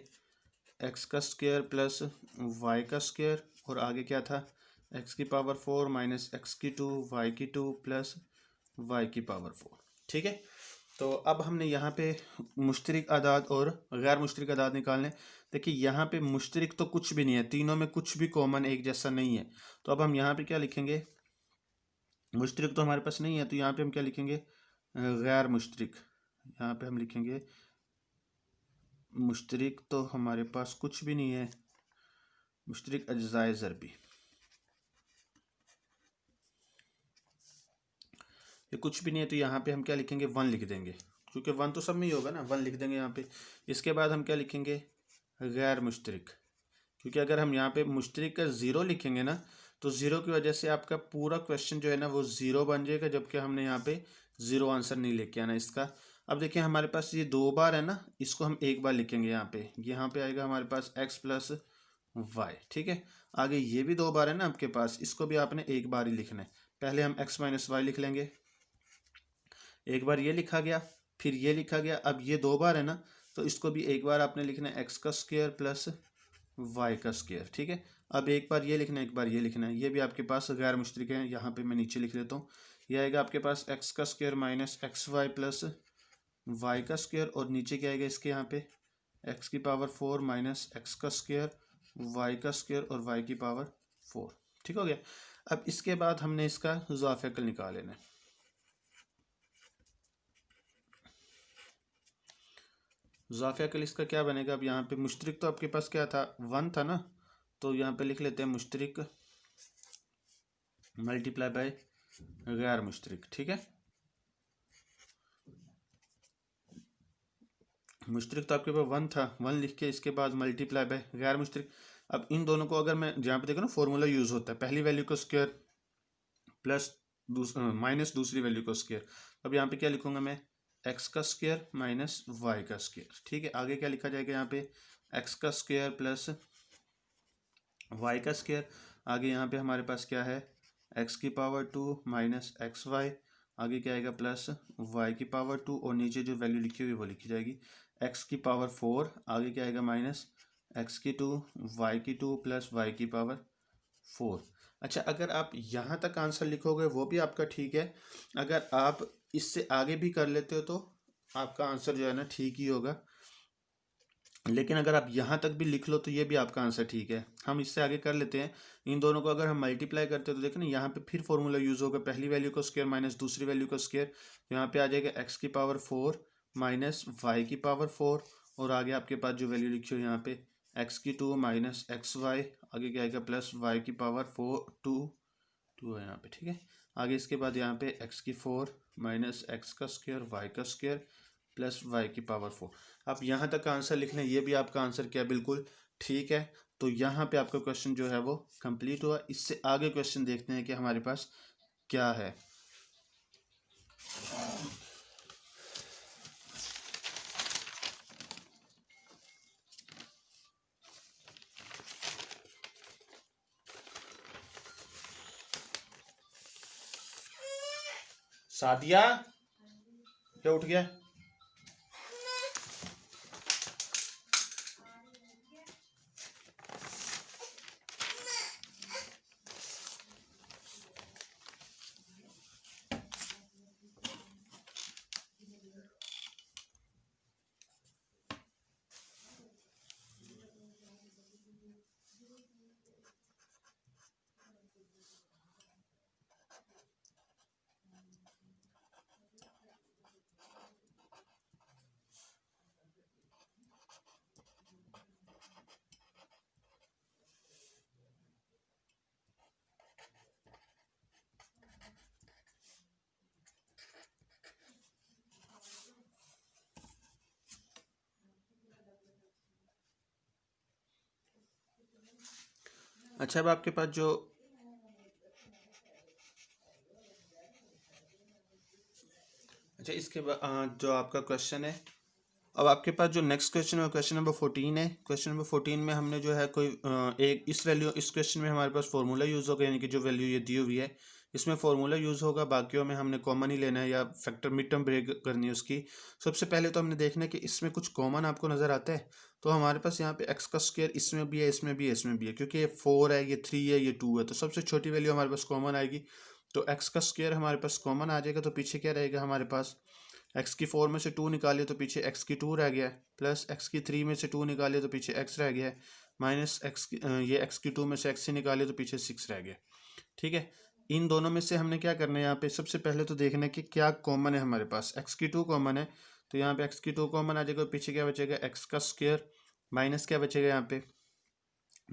एक्स का स्क्वायर प्लस वाई का स्क्वायर, और आगे क्या था एक्स की पावर 4 माइनस एक्स की 2 वाई की 2 प्लस वाई की पावर 4। ठीक है, तो अब हमने यहाँ पे मुश्तरिक अदाद और गैर मुश्तरिक अदाद निकालने। देखिए यहाँ पे मुश्तरिक तो कुछ भी नहीं है, तीनों में कुछ भी कॉमन एक जैसा नहीं है, तो अब हम यहाँ पे क्या लिखेंगे मुश्तरिक तो हमारे पास नहीं है, तो यहाँ पे हम क्या लिखेंगे गैर मुश्तरिक। यहाँ पे हम लिखेंगे मुश्तरिक तो हमारे पास कुछ भी नहीं है, मुश्तरिक अज्जाए ज़रबी, ये कुछ भी नहीं है, तो यहाँ पे हम क्या लिखेंगे 1 लिख देंगे, क्योंकि 1 तो सब में ही होगा ना, 1 लिख देंगे यहाँ पे। इसके बाद हम क्या लिखेंगे गैर मुश्तरिक, क्योंकि अगर हम यहाँ पे मुश्तरिक का 0 लिखेंगे ना, तो 0 की वजह से आपका पूरा क्वेश्चन जो है ना वो 0 बन जाएगा, जबकि हमने यहाँ पे 0 आंसर नहीं लेके आना इसका। अब देखिए हमारे पास ये 2 बार है ना, इसको हम एक बार लिखेंगे यहाँ पे आएगा हमारे पास x प्लस वाई। ठीक है, आगे ये भी 2 बार है ना आपके पास, इसको भी आपने एक बार ही लिखना है। पहले हम x माइनस वाई लिख लेंगे, एक बार ये लिखा गया, फिर ये लिखा गया। अब ये 2 बार है ना, तो इसको भी एक बार आपने लिखना है x का स्क्वायर प्लस वाई का स्क्वायर। ठीक है, अब एक बार ये लिखना है, एक बार ये लिखना है। ये भी आपके पास गैर मुश्तरक है, यहाँ पे मैं नीचे लिख लेता हूँ। ये आएगा आपके पास x का square minus x y plus y का स्क्वायर, और नीचे क्या आएगा इसके यहाँ पे x की पावर 4 माइनस एक्स का स्क्वायर वाई का स्क्वायर और y की पावर 4। ठीक हो गया। अब इसके बाद हमने इसका ज़ाफ़िकल निकाल लेना है। ज़ाफ़िकल इसका क्या बनेगा, अब यहाँ पे मुश्तरक तो आपके पास क्या था, 1 था ना, तो यहाँ पे लिख लेते हैं मुश्तरक मल्टीप्लाई बाय गैर मुश्तरक। ठीक है, मुश्तरक तो आपके पास 1 था, 1 लिख के इसके बाद मल्टीप्लाई बाय गैर मुश्तरक। अब इन दोनों को अगर मैं यहाँ पे देखो ना, फॉर्मूला यूज़ होता है, पहली वैल्यू का स्क्वायर प्लस माइनस दूसरी वैल्यू का स्क्वायर। अब यहाँ पे क्या लिखूंगा मैं, एक्स का स्क्वायर माइनस वाई का स्क्वायर। ठीक है, आगे क्या लिखा जाएगा यहाँ पे, एक्स का स्क्वायर प्लस वाई का स्क्वायर। आगे यहाँ पे हमारे पास क्या है, एक्स की पावर 2 माइनस एक्स वाई। आगे क्या आएगा, प्लस वाई की पावर 2, और नीचे जो वैल्यू लिखी हुई है वो लिखी जाएगी एक्स की पावर 4। आगे क्या आएगा, माइनस एक्स की 2 वाई की 2 प्लस वाई की पावर 4। अच्छा, अगर आप यहाँ तक आंसर लिखोगे वो भी आपका ठीक है। अगर आप इससे आगे भी कर लेते हो तो आपका आंसर जो है ना ठीक ही होगा, लेकिन अगर आप यहाँ तक भी लिख लो तो ये भी आपका आंसर ठीक है। हम इससे आगे कर लेते हैं। इन दोनों को अगर हम मल्टीप्लाई करते हैं तो देखो ना, यहाँ पे फिर फॉर्मूला यूज़ होगा, पहली वैल्यू का स्क्वायर माइनस दूसरी वैल्यू का स्क्वायर। तो यहाँ पे आ जाएगा एक्स की पावर 4 माइनस वाई की पावर 4, और आगे आपके पास जो वैल्यू लिखी हो यहाँ पे एक्स की 2 माइनस एक्स वाई। आगे क्या आएगा, प्लस वाई की पावर 4 2 है यहाँ पे। ठीक है, आगे इसके बाद यहाँ पे एक्स की 4 माइनस एक्स का स्क्वायर वाई का स्क्वायर प्लस वाई की पावर 4। आप यहाँ तक आंसर लिख लें, ये भी आपका आंसर क्या बिल्कुल ठीक है। तो यहाँ पे आपका क्वेश्चन जो है वो कंप्लीट हुआ। इससे आगे क्वेश्चन देखते हैं कि हमारे पास क्या है। सादिया, क्या उठ गया? अच्छा, अब आपके पास जो इसके बाद जो आपका क्वेश्चन है, अब आपके पास जो नेक्स्ट क्वेश्चन है क्वेश्चन नंबर 14 है। क्वेश्चन नंबर 14 में हमने जो है कोई एक इस क्वेश्चन में हमारे पास फॉर्मूला यूज़ होगा, यानी कि जो वैल्यू ये दी हुई है इसमें फॉर्मूला यूज़ होगा, बाकियों में हमने कॉमन ही लेना है या फैक्टर मिड टर्म ब्रेक करनी है उसकी। सबसे पहले तो हमने देखना है कि इसमें कुछ कॉमन आपको नज़र आता है। तो हमारे पास यहाँ पे एक्स का स्क्वायर इसमें भी है, इसमें भी है, इसमें भी है, क्योंकि ये 4 है, ये 3 है, ये 2 है, तो सबसे छोटी वैल्यू हमारे पास कॉमन आएगी। तो एक्स का स्क्वायर हमारे पास कॉमन आ जाएगा, तो पीछे क्या रहेगा हमारे पास, एक्स की 4 में से 2 निकालिए तो पीछे एक्स की 2 रह गया है, प्लस एक्स की 3 में से 2 निकालिए तो पीछे एक्स रह गया है, माइनस एक्स ये एक्स की 2 में से एक्स निकालिए तो पीछे 6 रह गया। ठीक है, इन दोनों में से हमने क्या करना है, यहाँ पे सबसे पहले तो देखना है कि क्या कॉमन है हमारे पास। एक्स की 2 कॉमन है, तो यहाँ पे एक्स की 2 कॉमन आ जाएगा, पीछे क्या बचेगा, एक्स का स्क्वायर माइनस क्या बचेगा यहाँ पे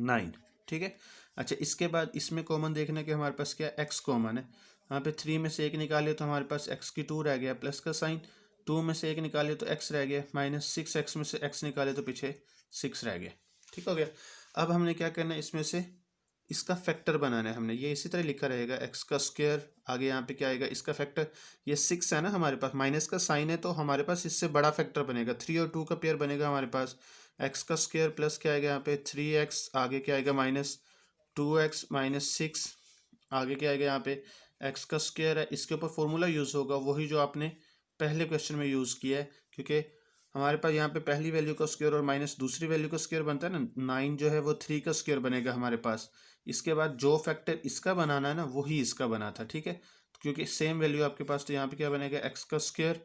9। ठीक है, अच्छा इसके बाद इसमें कॉमन देखना कि हमारे पास क्या एक्स कॉमन है। यहाँ पे 3 में से 1 निकालिए तो हमारे पास एक्स की 2 रह गया, प्लस का साइन, 2 में से 1 निकालिए तो एक्स रह गया, माइनस 6 एक्स में से एक्स निकाले तो पीछे 6 रह गया। ठीक हो गया। अब हमने क्या करना है, इसमें से इसका फैक्टर बनाना है हमने, ये इसी तरह लिखा रहेगा एक्स का स्क्वायर, आगे यहाँ पे क्या आएगा इसका फैक्टर, ये 6 है ना हमारे पास, माइनस का साइन है तो हमारे पास इससे बड़ा फैक्टर बनेगा, 3 और 2 का पेयर बनेगा हमारे पास, एक्स का स्क्वायर प्लस क्या आएगा यहाँ पे 3x, आगे क्या आएगा माइनस 2x माइनस 6, आगे क्या आएगा यहाँ पे एक्स का स्क्वायर है, इसके ऊपर फॉर्मूला यूज़ होगा वही जो आपने पहले क्वेश्चन में यूज़ किया है, क्योंकि हमारे पास यहाँ पे पहली वैल्यू का स्क्वायर और माइनस दूसरी वैल्यू का स्क्वायर बनता है ना, 9 जो है वो 3 का स्क्वायर बनेगा हमारे पास, इसके बाद जो फैक्टर इसका बनाना है ना वही इसका बना था, ठीक है, क्योंकि सेम वैल्यू आपके पास, तो यहाँ पे क्या बनेगा एक्स का स्क्वायर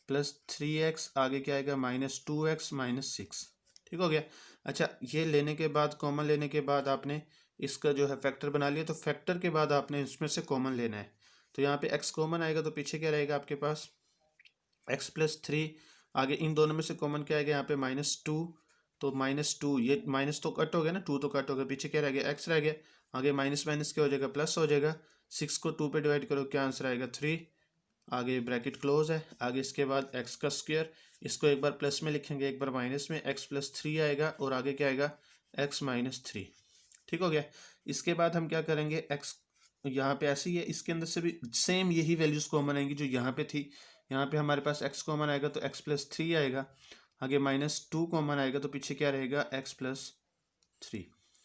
प्लस 3x, आगे क्या आएगा माइनस 2x माइनस 6, ठीक हो गया। अच्छा, ये लेने के बाद, कॉमन लेने के बाद आपने इसका जो है फैक्टर बना लिया, तो फैक्टर के बाद आपने इसमें से कॉमन लेना है, तो यहाँ पे x कॉमन आएगा तो पीछे क्या रहेगा आपके पास x प्लस 3, आगे इन दोनों में से कॉमन क्या आएगा यहाँ पे -2, तो -2, ये माइनस तो कट हो गया ना, 2 तो कट हो गया, पीछे क्या रह गया x रह गया, आगे माइनस माइनस क्या हो जाएगा प्लस हो जाएगा, 6 को 2 पे डिवाइड करो क्या आंसर आएगा 3, आगे ब्रैकेट क्लोज है, आगे इसके बाद एक्स का स्क्वायर, इसको एक बार प्लस में लिखेंगे एक बार माइनस में, एक्स प्लस 3 आएगा और आगे क्या आएगा एक्स माइनस 3, ठीक हो गया। इसके बाद हम क्या करेंगे, एक्स यहाँ पे ऐसे ही है, इसके अंदर से भी सेम यही वैल्यूज कॉमन आएंगी जो यहाँ पे थी, यहाँ पे हमारे पास एक्स कॉमन आएगा तो एक्स प्लस 3 आएगा, आगे -2 कॉमन आएगा तो पीछे क्या रहेगा एक्स प्लस 3,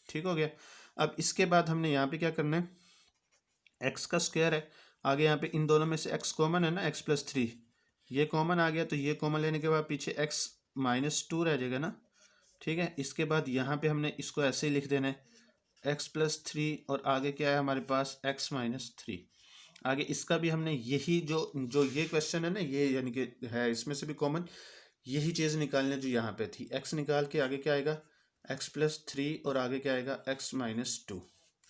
ठीक हो गया। अब इसके बाद हमने यहाँ पे क्या करना है, एक्स का स्क्वायर है, आगे यहाँ पे इन दोनों में से x कॉमन है ना, x प्लस 3, ये कॉमन आ गया, तो ये कॉमन लेने के बाद पीछे x -2 रह जाएगा ना, ठीक है। इसके बाद यहाँ पे हमने इसको ऐसे ही लिख देना है x प्लस 3 और आगे क्या है हमारे पास x माइनस 3, आगे इसका भी हमने यही जो जो ये क्वेश्चन है ना, ये यानी कि है इसमें से भी कॉमन यही चीज़ निकालने जो यहाँ पे थी, x निकाल के आगे क्या आएगा x प्लस 3 और आगे क्या आएगा x माइनस 2,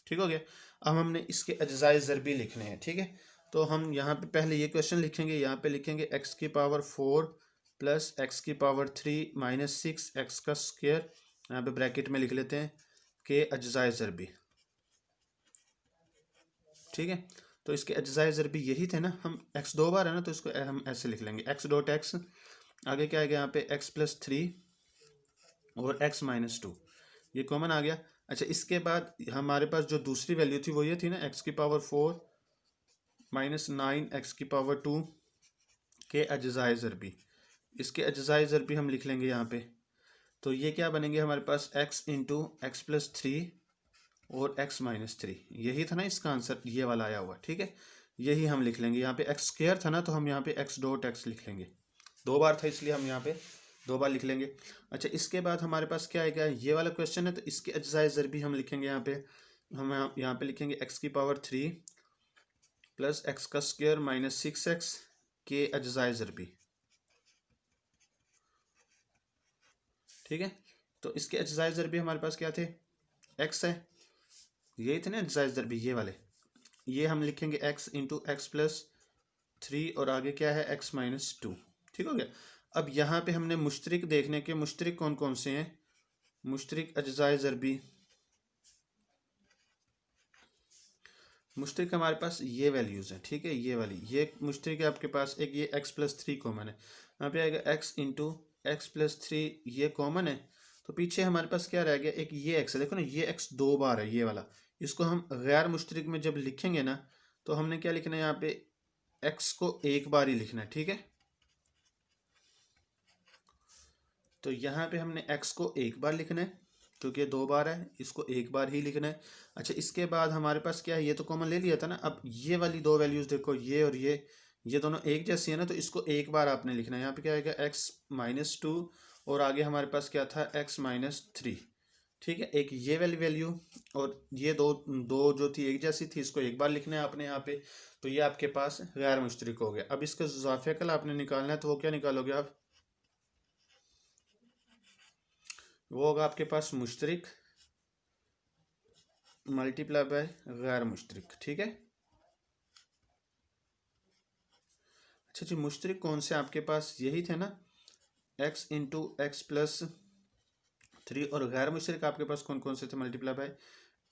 ठीक हो गया। अब हमने इसके अज्जाए ज़रबी लिखने हैं, ठीक है, तो हम यहाँ पे पहले ये क्वेश्चन लिखेंगे, यहाँ पे लिखेंगे x की पावर 4 प्लस एक्स की पावर 3 माइनस 6 एक्स का स्क्वायर, यहाँ पे ब्रैकेट में लिख लेते हैं के अज्जाए ज़रबी, ठीक है। तो इसके अज्जाए ज़रबी यही थे ना, हम x 2 बार है ना तो इसको हम ऐसे लिख लेंगे x डॉट x, आगे क्या आएगा यहाँ पे x प्लस 3 और x माइनस 2, ये कॉमन आ गया। अच्छा, इसके बाद हमारे पास जो दूसरी वैल्यू थी वो ये थी ना, x की पावर 4 माइनस 9 एक्स की पावर 2 के अज्जाए ज़रबी, इसके अज्जाए ज़रबी हम लिख लेंगे यहाँ पे, तो ये क्या बनेंगे हमारे पास x इंटू एक्स प्लस 3 और x माइनस 3, यही था ना इसका आंसर, ये वाला आया हुआ, ठीक है, यही हम लिख लेंगे। यहाँ पे x स्क्वायर था ना तो हम यहाँ पे x डॉट x लिख लेंगे, 2 बार था इसलिए हम यहाँ पे 2 बार लिख लेंगे। अच्छा, इसके बाद हमारे पास क्या आएगा, ये वाला क्वेश्चन है तो इसके अज्जाए ज़रबी हम लिखेंगे यहाँ पे, हम यहाँ पे लिखेंगे x की पावर 3 प्लस एक्स का स्क्वायर माइनस 6x के अज्जाए ज़रबी, ठीक है। तो इसके अज्जाए ज़रबी हमारे पास क्या थे, x है, यही थे ना अज्जाए ज़रबी ये वाले, ये हम लिखेंगे x इंटू एक्स प्लस 3 और आगे क्या है x माइनस 2, ठीक हो गया। अब यहाँ पे हमने मुश्तरिक देखने के, मुश्तरिक कौन कौन से हैं, मुश्तरिक अज्जाए ज़रबी, मुश्तरिक हमारे पास ये वैल्यूज़ हैं, ठीक है, ये वाली ये मुश्तरिक है आपके पास, एक ये x प्लस 3 कॉमन है, यहाँ पे आएगा x इंटू एक्स प्लस 3, ये कॉमन है, तो पीछे हमारे पास क्या रह गया, एक ये x है, देखो ना ये x 2 बार है ये वाला, इसको हम गैर मुश्तरिक में जब लिखेंगे ना तो हमने क्या लिखना है यहाँ पे, x को एक बार ही लिखना है, ठीक है, तो यहाँ पे हमने x को एक बार लिखना है क्योंकि ये 2 बार है, इसको एक बार ही लिखना है। अच्छा, इसके बाद हमारे पास क्या है, ये तो कॉमन ले लिया था ना, अब ये वाली 2 वैल्यूज़ देखो, ये और ये दोनों एक जैसी है ना, तो इसको एक बार आपने लिखना है, यहाँ पे क्या आएगा x माइनस 2 और आगे हमारे पास क्या था x माइनस 3, ठीक है, एक ये वाली वैल्यू और ये दो दो जो थी एक जैसी थी, इसको एक बार लिखना है आपने यहाँ पे, तो ये आपके पास गैर मुश्तरिक हो गया। अब इसका ज़ाफ़िया कल आपने निकालना है, तो वो क्या निकालोगे आप, वो होगा आपके पास मुश्तरिक मल्टीप्लाई बाय गैर मुश्तरिक, ठीक है। अच्छा जी, मुश्तरिक कौन से आपके पास यही थे ना, x इंटू एक्स प्लस 3 और गैर मुश्तरिक आपके पास कौन कौन से थे, multiply by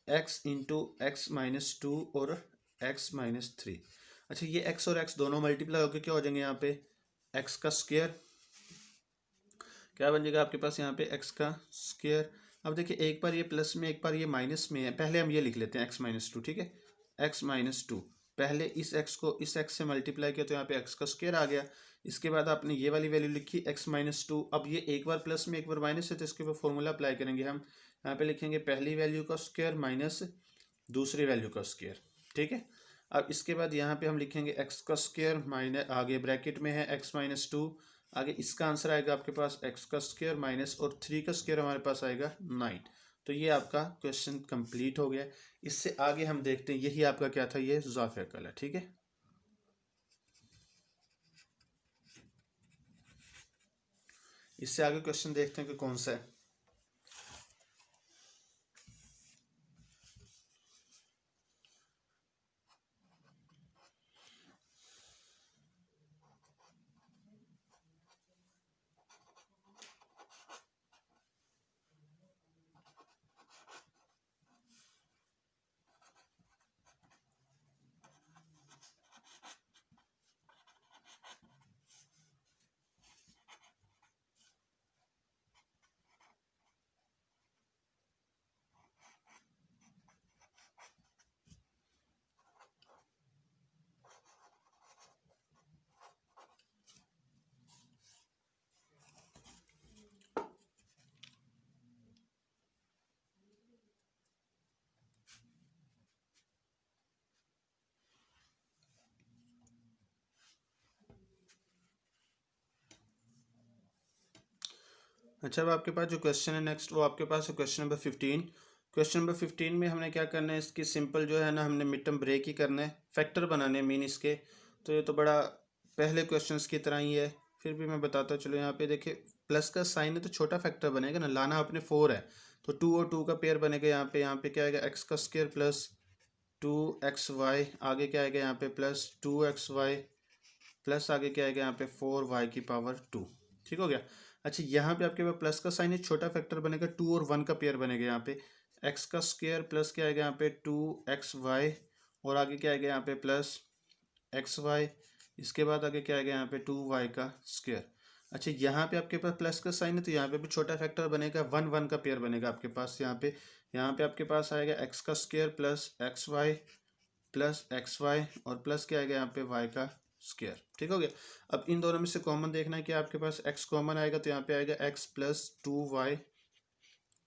x into x minus 2 और x माइनस 3। अच्छा, ये x और x दोनों मल्टीप्लाई होकर क्या हो जाएंगे यहाँ पे, x का स्क्वायर क्या बन जाएगा आपके पास यहाँ पे x का स्क्वायर अब देखिए एक बार ये प्लस में एक बार ये माइनस में है, पहले हम ये लिख लेते हैं x-2, ठीक है। x-2, पहले इस x को इस x से मल्टीप्लाई किया तो यहाँ पे x का स्क्वायर आ गया। इसके बाद आपने ये वाली वैल्यू लिखी x-2। अब ये एक बार प्लस में एक बार माइनस है तो इसके ऊपर फॉर्मूला अप्लाई करेंगे हम। यहाँ पे लिखेंगे पहली वैल्यू का स्क्वायर माइनस दूसरी वैल्यू का स्क्वायर, ठीक है। अब इसके बाद यहाँ पे हम लिखेंगे x का स्क्वायर माइनस, आगे ब्रैकेट में है x-2, आगे इसका आंसर आएगा आपके पास x का स्क्वायर माइनस और 3 का स्क्वायर हमारे पास आएगा 9। तो ये आपका क्वेश्चन कंप्लीट हो गया। इससे आगे हम देखते हैं, यही आपका क्या था, ये ज़ोआफिकल है, ठीक है। इससे आगे क्वेश्चन देखते हैं कि कौन सा है। अच्छा, अब आपके पास जो क्वेश्चन है नेक्स्ट, वो आपके पास है क्वेश्चन नंबर 15। क्वेश्चन नंबर 15 में हमने क्या करना है, इसकी सिंपल जो है ना, हमने मिड टर्म ब्रेक ही करना है, फैक्टर बनाने हैं मीन इसके। तो ये तो बड़ा पहले क्वेश्चंस की तरह ही है, फिर भी मैं बताता चलो। यहाँ पे देखिए प्लस का साइन है तो छोटा फैक्टर बनेगा ना, लाना अपने 4 है तो 2 और 2 का पेयर बनेगा। यहाँ पे क्या आएगा, एक्स का स्क्वायर प्लस 2xy, आगे क्या आएगा यहाँ पे प्लस 2xy प्लस आगे क्या आएगा यहाँ पे 4y की पावर 2, ठीक हो गया। अच्छा, यहाँ पे आपके पास प्लस का साइन है, छोटा फैक्टर बनेगा, 2 और 1 का पेयर बनेगा। यहाँ पे x का स्क्वायर प्लस क्या आएगा यहाँ पे 2xy और आगे क्या आएगा यहाँ पे प्लस xy, इसके बाद आगे क्या आएगा यहाँ पे 2y का स्क्वायर। अच्छा, यहाँ पे आपके पास प्लस का साइन है तो यहाँ पे भी छोटा फैक्टर बनेगा, 1 1 का पेयर बनेगा आपके पास। यहाँ पे आपके पास आएगा x का स्क्वायर प्लस एक्स वाई और प्लस क्या आएगा यहाँ पे y का स्क्वायर, ठीक हो गया। अब इन दोनों में से कॉमन देखना है कि आपके पास x कॉमन आएगा तो यहाँ पे आएगा x प्लस 2y,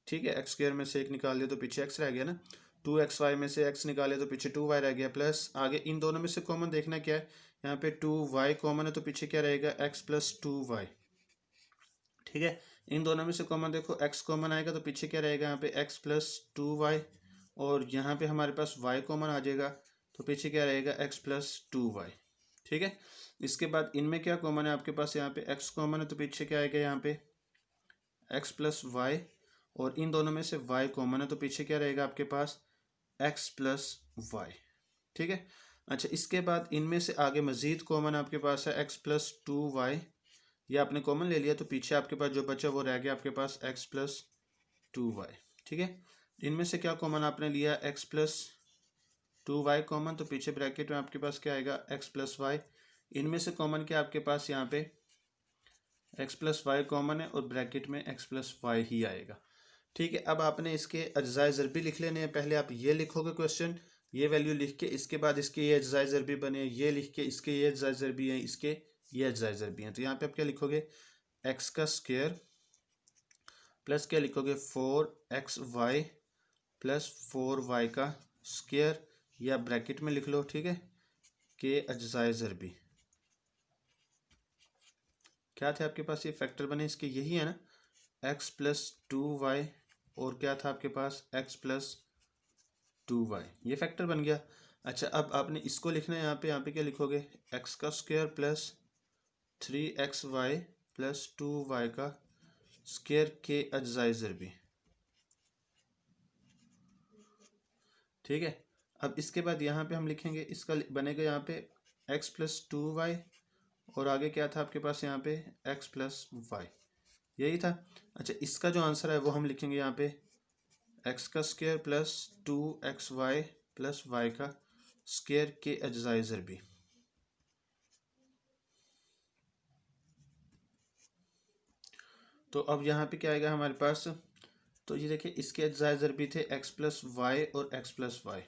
ठीक है। एक्स स्क्वायर में से एक निकाल लिया तो पीछे x रह गया ना, 2xy में से x निकाले तो पीछे 2y रह गया, प्लस आगे इन दोनों में से कॉमन देखना क्या है, यहाँ पे 2y कॉमन है तो पीछे क्या रहेगा, x प्लस 2y, ठीक है। इन दोनों में से कॉमन देखो, x कॉमन आएगा तो पीछे क्या रहेगा, यहाँ पे x प्लस 2y और यहाँ पे हमारे पास y कॉमन आ जाएगा तो पीछे क्या रहेगा, x प्लस 2y, ठीक है। इसके बाद इनमें क्या कॉमन है आपके पास, यहाँ पे x कॉमन है तो पीछे क्या आएगा, यहाँ पे x प्लस वाई और इन दोनों में से y कॉमन है तो पीछे क्या रहेगा आपके पास, x प्लस वाई, ठीक है। अच्छा, इसके बाद इनमें से आगे मजीद कॉमन आपके पास है x प्लस 2y, ये आपने कॉमन ले लिया तो पीछे आपके पास जो बचा वो रह गया आपके पास x प्लस 2y, ठीक है। इनमें से क्या कॉमन आपने लिया, x प्लस 2y कॉमन, तो पीछे ब्रैकेट में आपके पास क्या आएगा, x प्लस वाई। इनमें से कॉमन क्या आपके पास, यहाँ पे x प्लस वाई कॉमन है और ब्रैकेट में x प्लस वाई ही आएगा, ठीक है। अब आपने इसके अज्जाए ज़रबी लिख लेने हैं। पहले आप ये लिखोगे क्वेश्चन, ये वैल्यू लिख के, इसके बाद इसके ये अज्जाए ज़रबी बने, ये लिख के इसके ये अज्जाए ज़रबी हैं, इसके ये अज्जाए ज़रबी हैं। तो यहाँ पे आप क्या लिखोगे, x का स्क्वायर प्लस क्या लिखोगे 4xy प्लस 4y का स्क्वायर, या ब्रैकेट में लिख लो, ठीक है, के अज्जाए ज़रबी। क्या थे आपके पास ये फैक्टर बने इसके, यही है ना, x प्लस 2y और क्या था आपके पास, x प्लस 2y, ये फैक्टर बन गया। अच्छा, अब आपने इसको लिखना है, यहाँ पे क्या लिखोगे, x का square plus 3xy plus 2y का स्क्वायर के अज्जाए ज़रबी, ठीक है। अब इसके बाद यहाँ पे हम लिखेंगे, इसका बनेगा यहाँ पे x प्लस 2y और आगे क्या था आपके पास, यहाँ पे x प्लस वाई, यही था। अच्छा, इसका जो आंसर है वो हम लिखेंगे यहाँ पे x का square plus 2xy plus y का स्क्वायर के अज्जाए ज़रबी। तो अब यहाँ पे क्या आएगा हमारे पास, तो ये देखिए इसके अज्जाए ज़रबी थे एक्स प्लस वाई और एक्स प्लस वाई,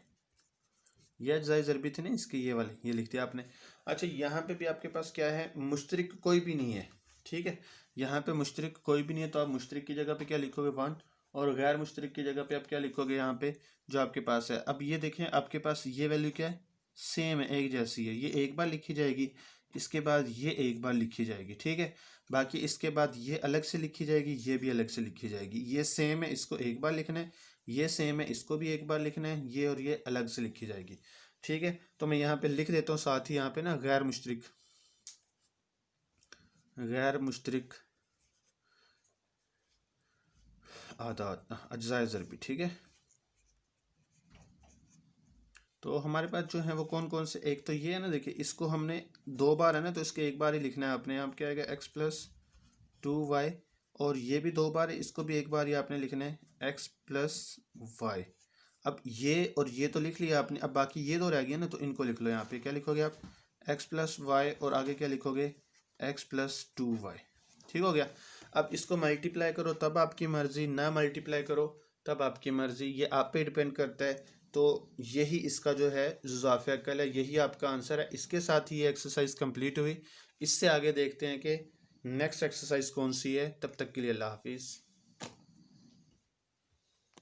ये अज्जाए ज़रबी थे ना इसके, ये वाले ये लिख दिया आपने। अच्छा यहाँ पे भी आपके पास क्या है, मुश्तरिक कोई भी नहीं है, ठीक है, यहाँ पे मुश्तरिक कोई भी नहीं है, तो आप मुश्तरिक की जगह पे क्या लिखोगे 1, और गैर मुश्तरिक की जगह पे आप क्या लिखोगे यहाँ पे जो आपके पास है। अब ये देखें आपके पास ये वैल्यू क्या है, सेम है, एक जैसी है, ये एक बार लिखी जाएगी, इसके बाद ये एक बार लिखी जाएगी, ठीक है। बाकी इसके बाद ये अलग से लिखी जाएगी, ये भी अलग से लिखी जाएगी, ये सेम है इसको एक बार लिखना है, ये सेम है इसको भी एक बार लिखना है, ये और ये अलग से लिखी जाएगी, ठीक है। तो मैं यहाँ पे लिख देता हूँ साथ ही यहाँ पे ना गैर मुश्तरिक, गैर मुश्तरिक आदाद अज्जाए ज़रबी, ठीक है। तो हमारे पास जो है वो कौन कौन से, एक तो ये है ना, देखिए इसको हमने 2 बार है ना, तो इसके एक बार ही लिखना है आपने, यहाँ क्या आएगा एक्स प्लस 2y, और ये भी 2 बार है, इसको भी एक बार ही आपने लिखना है एक्स प्लस वाई। अब ये और ये तो लिख लिया आपने, अब बाकी ये 2 रह गया ना, तो इनको लिख लो, यहाँ पे क्या लिखोगे आप एक्स प्लस वाई और आगे क्या लिखोगे एक्स प्लस 2y, ठीक हो गया। अब इसको मल्टीप्लाई करो तब आपकी मर्ज़ी, ना मल्टीप्लाई करो तब आपकी मर्ज़ी, ये आप पे डिपेंड करता है। तो यही इसका जो है जुज़ाफ़े अक़ल है, यही आपका आंसर है। इसके साथ ही ये एक्सरसाइज कंप्लीट हुई। इससे आगे देखते हैं कि नेक्स्ट एक्सरसाइज कौन सी है। तब तक के लिए अल्लाह हाफिज़।